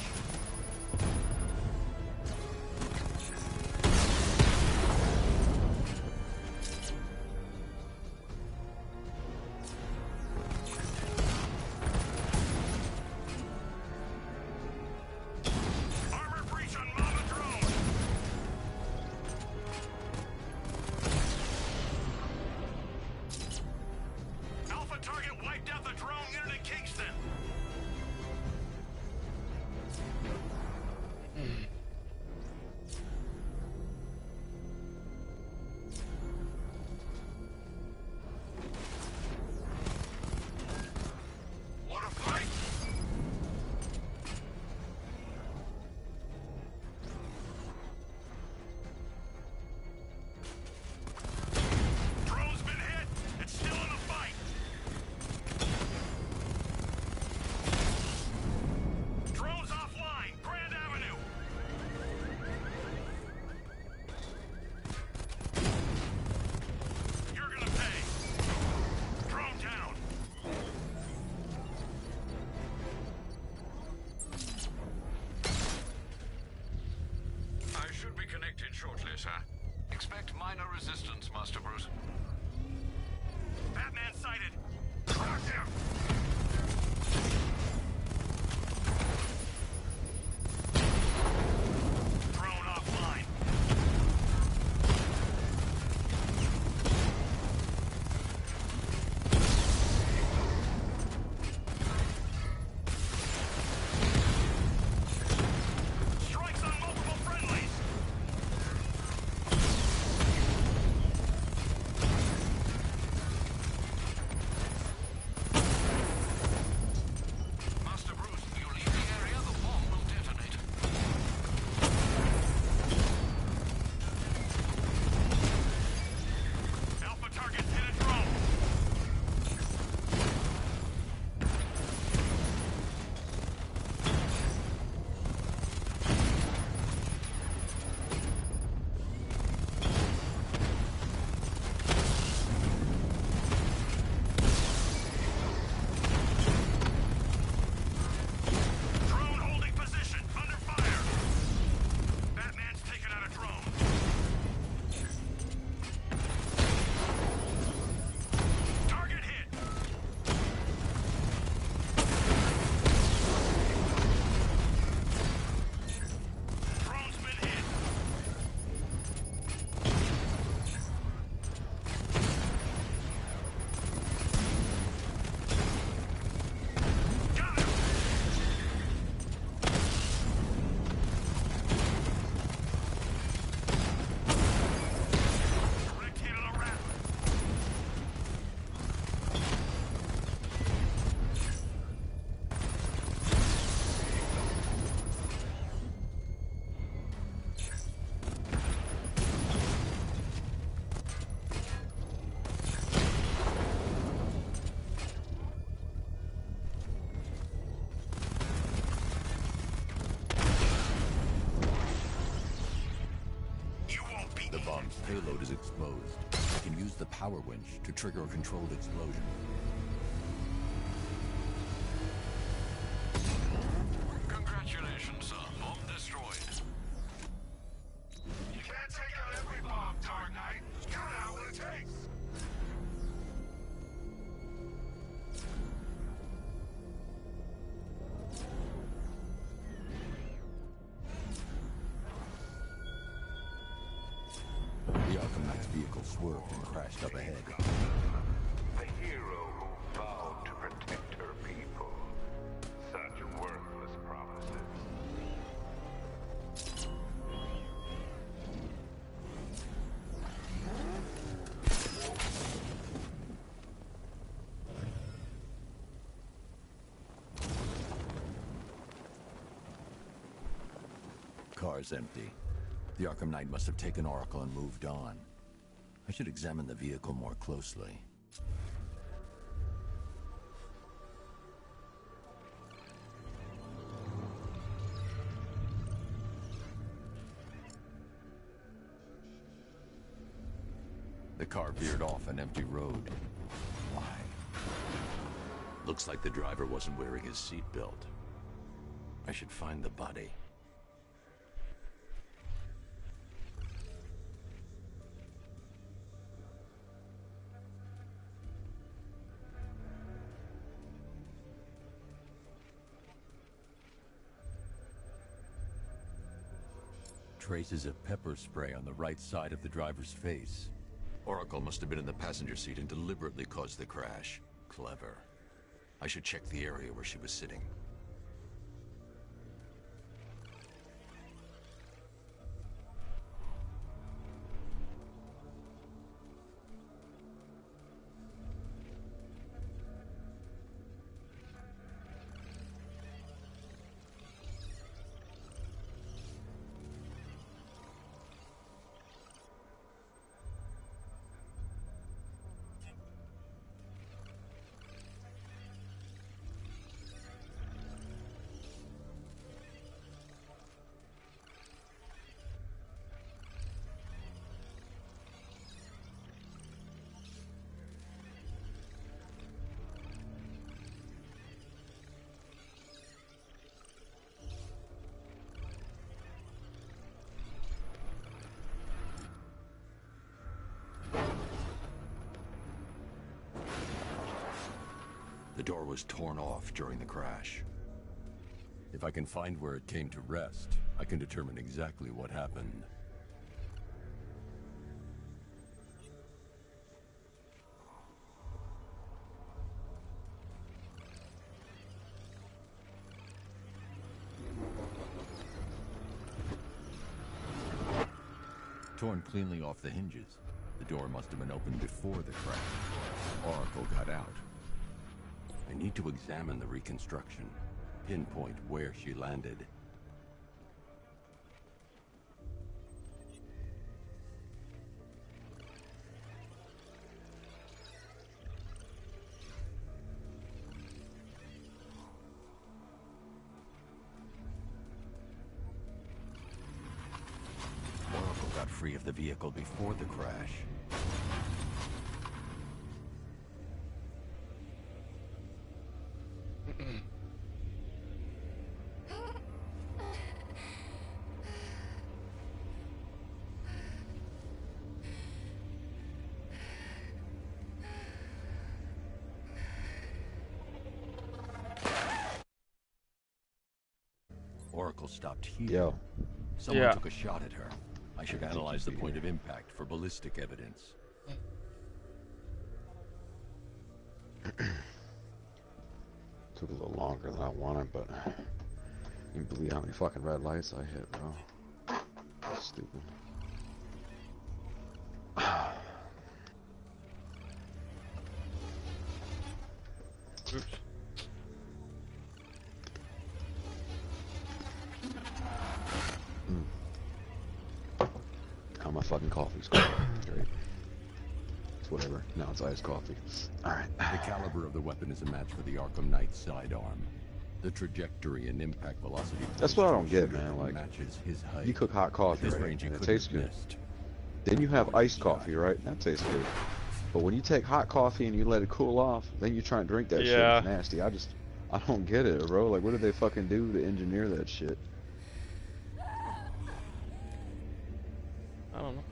Armor breach on Mama drone. Alpha target wiped out the drone unit in Kingston. What a fight! Drone's been hit. It's still in the fight. Drone's offline. Grand Avenue. You're gonna pay. Drone down. I should be connected shortly, sir. Expect minor resistance, Master Bruce. Batman sighted. Crush him. Drone offline. The bomb's payload is exposed. I can use the power winch to trigger a controlled explosion. Congratulations, sir. Bomb destroyed. You can't take out every bomb, Dark Knight. Count out what it takes. The Arkham Knight's vehicle swerved and crashed up ahead. The hero who vowed to protect her people. Such worthless promises. Car's empty. The Arkham Knight must have taken Oracle and moved on. I should examine the vehicle more closely. The car veered off an empty road. Why? Looks like the driver wasn't wearing his seatbelt. I should find the body. Traces of pepper spray on the right side of the driver's face. Oracle must have been in the passenger seat and deliberately caused the crash. Clever. I should check the area where she was sitting. The door was torn off during the crash. If I can find where it came to rest, I can determine exactly what happened. Torn cleanly off the hinges. The door must have been opened before the crash. Oracle got out. I need to examine the reconstruction, pinpoint where she landed. Oracle got free of the vehicle before the crash. Oracle stopped here. Yo. Someone took a shot at her. I should analyze the point of impact for ballistic evidence. Took a little longer than I wanted, but you can believe how many fucking red lights I hit, bro. That's stupid. Oops. Now my fucking coffee's cold. Great. It's whatever. Now it's iced coffee. Alright. The caliber of the weapon is a match for the Arkham Knight's sidearm. The trajectory and impact velocity. That's what I don't get, man. Like, matches his height. you cook hot coffee, At this right? range, And he it couldn't tastes have good. missed. Then you have iced coffee, right? That tastes good. But when you take hot coffee and you let it cool off, then you try and drink that shit. Yeah. It's nasty. I don't get it, bro. Like, what did they fucking do to engineer that shit? I don't know.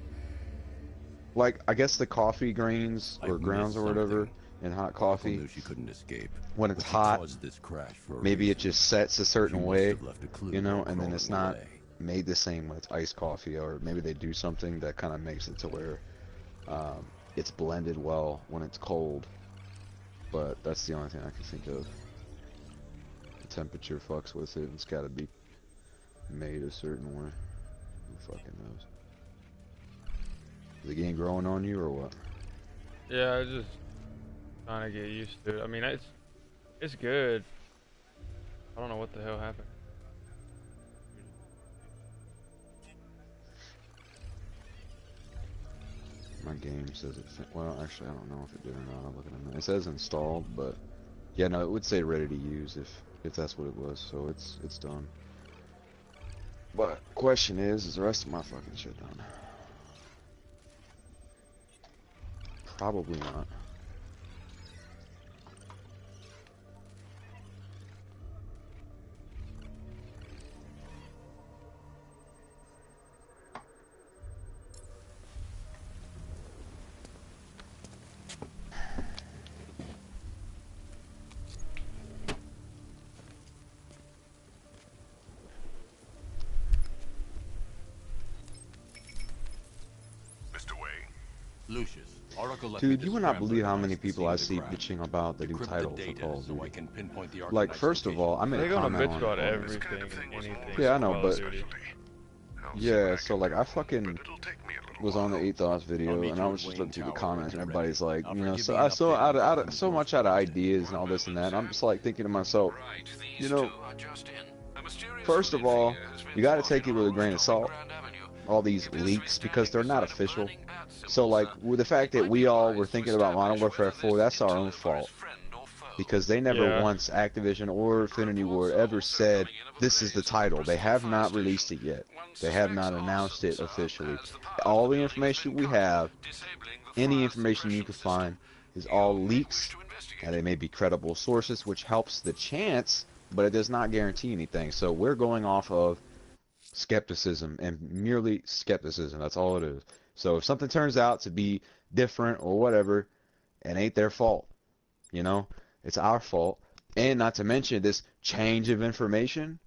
Like, I guess the coffee grains or grounds or whatever in hot coffee, Knew she couldn't escape. when it's But she hot, caused this crash for a maybe it reason. just sets a certain She must way, have left a clue you know, while and then it's crawling not away. made the same with iced coffee, or maybe they do something that kind of makes it to where it's blended well when it's cold. But that's the only thing I can think of. The temperature fucks with it, and it's gotta be made a certain way. Who fucking knows? Is the game growing on you or what? Yeah, I just trying to get used to it. I mean, it's good. I don't know what the hell happened. My game says it. Well, actually, I don't know if it did or not. I'm looking at it. It says installed, but yeah, no, it would say ready to use if that's what it was. So it's done. But question is the rest of my fucking shit done? Probably not. Mr. Wayne. Lucius, Oracle left Dude, me you the would not scrambler believe how device many at the people scene I of the see crash. bitching about the new Decrypt the title for data Call of so I Duty. can pinpoint the Like, Arcanite's first of all, I made They're a gonna comment bitch on about it. everything, anything. Yeah, I know, Call of but Duty. yeah, so like I fucking was on the 8 Thoughts video, and I was just looking through the comments, and everybody's like, you know, so I saw so much out of ideas and all this and that. And I'm just like thinking to myself, you know, first of all, you got to take it with a grain of salt. All these leaks, because they're not official. So like with the fact that we all were thinking about Modern Warfare 4, that's our own fault. Because they never once, Activision or Infinity Ward, ever said this is the title. They have not released it yet. They have not announced it officially. All the information we have, any information you can find, is all leaks, and they may be credible sources, which helps the chance, but it does not guarantee anything. So we're going off of skepticism, and merely skepticism. That's all it is. So if something turns out to be different or whatever, it ain't their fault. You know, it's our fault. And not to mention this change of information,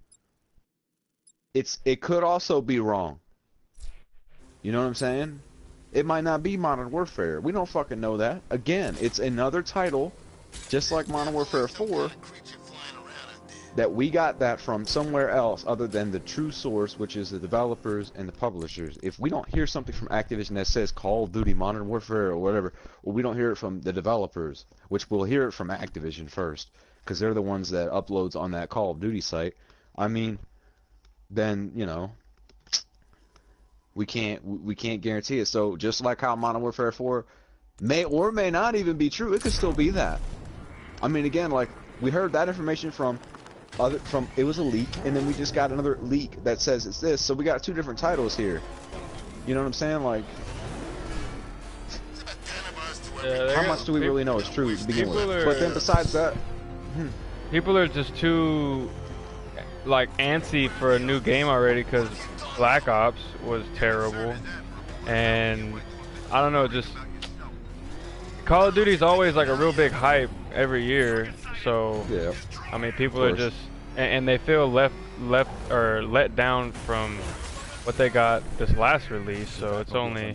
it could also be wrong. You know what I'm saying? It might not be Modern Warfare. We don't fucking know that. Again, it's another title, just like Modern Warfare 4, that we got that from somewhere else other than the true source, which is the developers and the publishers. If we don't hear something from Activision that says Call of Duty Modern Warfare or whatever, or we don't hear it from the developers, which we'll hear it from Activision first, because they're the ones that uploads on that Call of Duty site, I mean, then, you know, we can't guarantee it. So just like how Modern Warfare 4 may or may not even be true, it could still be that. I mean, again, like, we heard that information from it was a leak, and then we just got another leak that says it's this, so we got two different titles here. You know what I'm saying? Like, how much do we really know is true to begin with? But then besides that, people are just too like antsy for a new game already, because Black Ops was terrible, and I don't know, just Call of Duty's always like a real big hype every year. So yeah, I mean, people are just and they feel left or let down from what they got this last release. So it's only you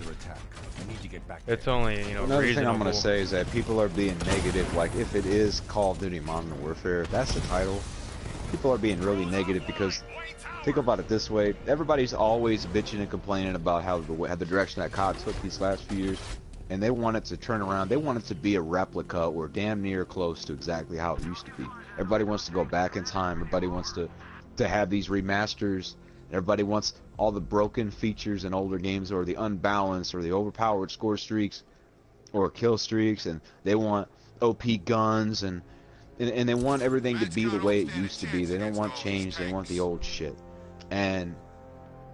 know, another thing I'm reasonable. gonna say is that people are being negative. Like, if it is Call of Duty Modern Warfare, if that's the title, people are being really negative, because think about it this way: everybody's always bitching and complaining about how the direction that COD took these last few years, and they want it to turn around. They want it to be a replica or damn near close to exactly how it used to be. Everybody wants to go back in time. Everybody wants to have these remasters. Everybody wants all the broken features in older games, or the unbalanced, or the overpowered score streaks, or kill streaks, and they want OP guns, and they want everything to be the way it used to be. They don't want change. They want the old shit. And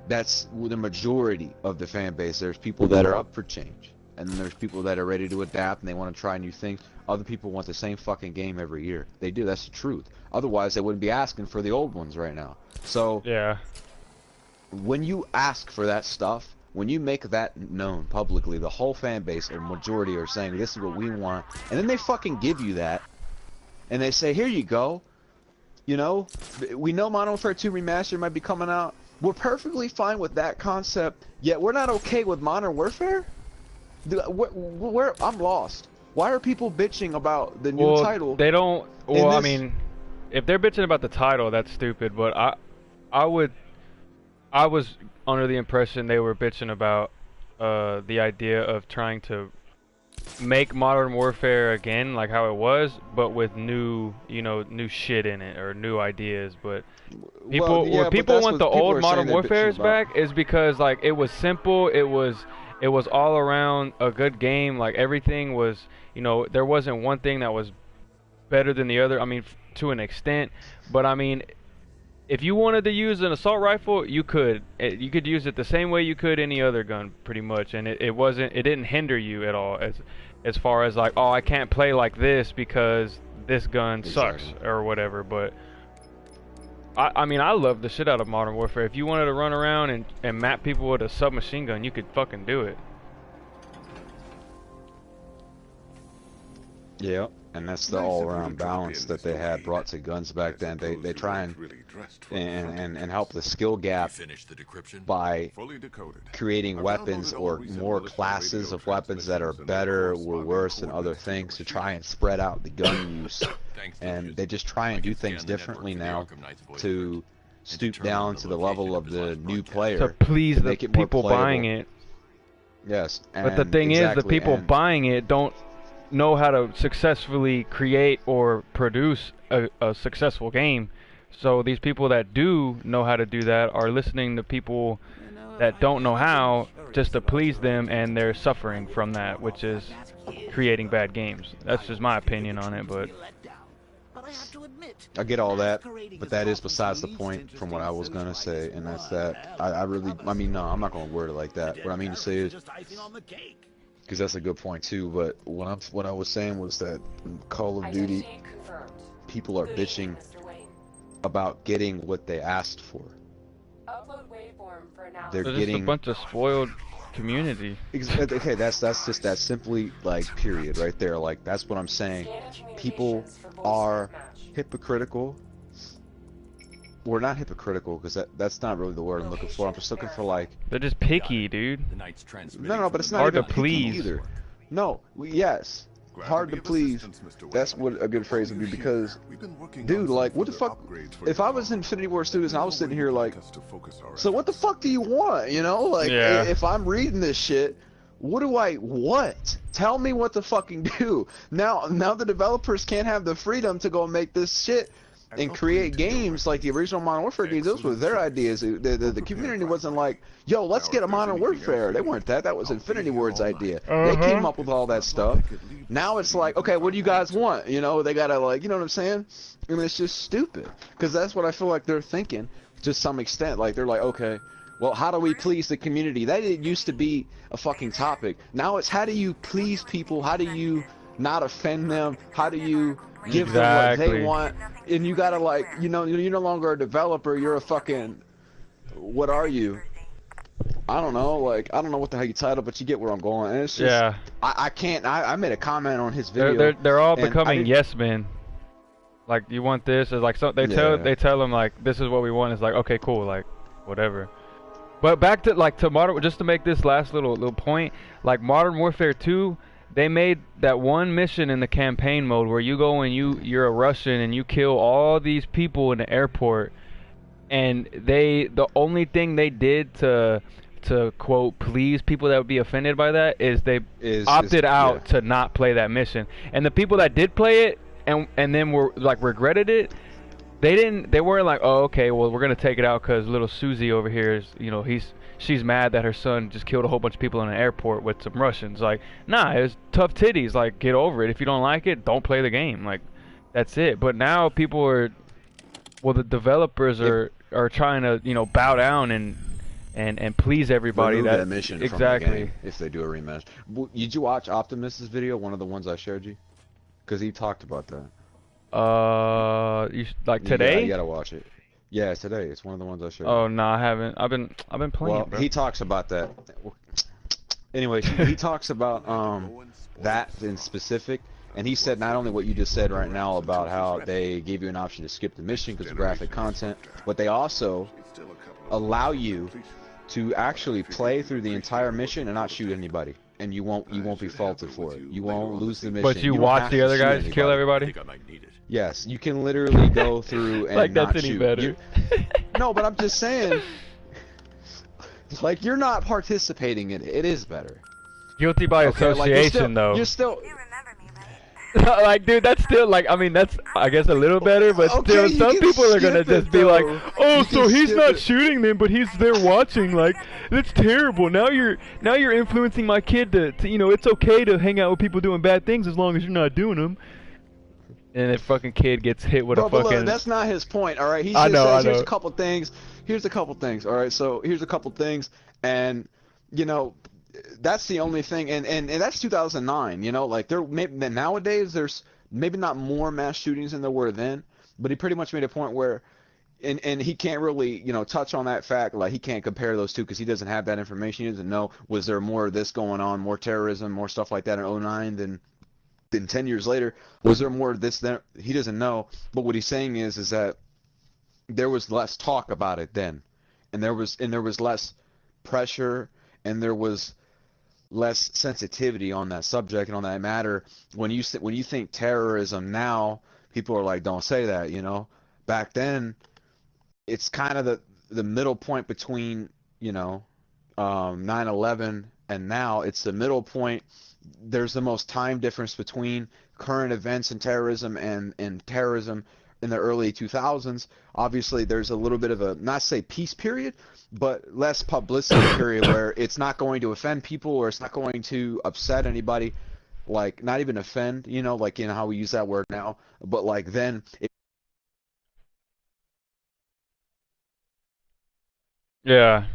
That's the majority of the fan base. There's people that are up for change, and then there's people that are ready to adapt and they want to try new things. Other people want the same fucking game every year. They do. That's the truth. Otherwise, they wouldn't be asking for the old ones right now. So yeah, when you ask for that stuff, when you make that known publicly, the whole fan base or majority are saying this is what we want, and then they fucking give you that, and they say, here you go. You know, we know Modern Warfare 2 Remastered might be coming out. We're perfectly fine with that concept, yet we're not okay with Modern Warfare? I'm lost. Why are people bitching about the new title? They don't. Well, I mean, if they're bitching about the title, that's stupid. But I was under the impression they were bitching about the idea of trying to make Modern Warfare again like how it was, but with new, new shit in it or new ideas. But people, people want the old Modern Warfares back is because like it was simple, it was all around a good game. Like everything was, there wasn't one thing that was better than the other. I mean, to an extent, but I mean, if you wanted to use an assault rifle, you could. You could use it the same way you could any other gun, pretty much, and it didn't hinder you at all as far as like, oh, I can't play like this because this gun sucks or whatever. But I mean, I love the shit out of Modern Warfare. If you wanted to run around and map people with a submachine gun, you could fucking do it. Yeah, and that's the all-around balance that they had brought to guns back then. They try and help the skill gap by creating weapons or more classes of weapons that are better or worse than other things to try and spread out the gun use. And they just try and do things differently now to stoop down to the level of the new player to please the people buying it. Yes, but the thing is, the people buying it don't know how to successfully create or produce a successful game. So these people that do know how to do that are listening to people that don't know how just to please them, and they're suffering from that, which is creating bad games. That's just my opinion on it, but I get all that, but that is besides the point from what I was gonna say, and that's that I mean, no, I'm not gonna word it like that. What I mean to say is, because that's a good point too, but what I was saying was that Call of Duty people are bitching about getting what they asked for. They're getting just a bunch of spoiled community. Okay, that's just that simply, like, period right there. Like, that's what I'm saying. People are hypocritical. We're not hypocritical, because that's not really the word I'm looking for. I'm just looking for, like, they're just picky, dude. No, but it's not hard even to please either. No, yes, hard to please. That's what a good phrase would be, because, dude, like, what the fuck? If I was Infinity War students and I was sitting here like, so what the fuck do you want? Like, if I'm reading this shit, what do I want? Tell me what to fucking do. Now the developers can't have the freedom to go make this shit and create games like the original Modern Warfare games. Those were their ideas. The community wasn't like, yo, let's get a Modern Warfare. They weren't that. That was Infinity Ward's idea. They came up with all that stuff. Now it's like, okay, what do you guys want? They gotta, like, you know what I'm saying? I mean, it's just stupid. Because that's what I feel like they're thinking to some extent. Like, they're like, okay, well, how do we please the community? That didn't used to be a fucking topic. Now it's how do you please people? How do you not offend them? How do you give them what they want? And you gotta, like, you're no longer a developer, you're a fucking, what are you? I don't know, like, I don't know what the hell you title, but you get where I'm going. And it's just, I made a comment on his video. They're all becoming yes men. Like, you want this? It's like, so they tell them, like, this is what we want. It's like, okay, cool, like, whatever. But back to, like, to Modern, just to make this last little point, like, Modern Warfare 2, they made that one mission in the campaign mode where you go and you're a Russian and you kill all these people in the airport, and the only thing they did to quote please people that would be offended by that is they opted out to not play that mission. And the people that did play it and then were like regretted it, they weren't like, oh, okay, well, we're gonna take it out because little Susie over here is, she's mad that her son just killed a whole bunch of people in an airport with some Russians. Like, nah, it's tough titties. Like, get over it. If you don't like it, don't play the game. Like, that's it. But now people are, well, the developers are trying to, bow down and please everybody. Remove That that mission exactly. from the game if they do a rematch. Did you watch Optimus's video? One of the ones I showed you, because he talked about that. Like today? You gotta watch it. Yeah, it's today. It's one of the ones I showed you. Oh no, I haven't. I've been playing. Well, bro. he talks about that. Anyways, he talks about that in specific, and he said not only what you just said right now about how they gave you an option to skip the mission because of graphic content, but they also allow you to actually play through the entire mission and not shoot anybody, and you won't be faulted for it. You won't lose the mission. But you watch the other guys kill everybody. Yes, you can literally go through and like not that's any shoot. better. No, but I'm just saying, like you're not participating in it. It is better. Guilty by association, though. You're still. Like, dude, that's still like. I mean, that's I guess a little better, but still, some people are gonna just be like, "Oh, so he's not shooting them, but he's there watching." Like, that's terrible. Now you're influencing my kid to it's okay to hang out with people doing bad things as long as you're not doing them. And the fucking kid gets hit with a fucking. Look, that's not his point. All right, he just says here's a couple things. Here's a couple things. All right, so here's a couple things, and that's the only thing, and that's 2009. Like nowadays there's maybe not more mass shootings than there were then, but he pretty much made a point where, and he can't really touch on that fact. Like he can't compare those two because he doesn't have that information. He doesn't know was there more of this going on, more terrorism, more stuff like that in 2009 than 10 years later. Was there more of this? Then he doesn't know. But what he's saying is that there was less talk about it then, and there was less pressure, and there was less sensitivity on that subject and on that matter. When you think terrorism now, people are like, don't say that. Back then, it's kind of the middle point between 9/11 and now. It's the middle point. There's the most time difference between current events and terrorism and terrorism in the early 2000s. Obviously, there's a little bit of a, not say peace period, but less publicity period where it's not going to offend people or it's not going to upset anybody, like not even offend, like how we use that word now, but like then. Yeah.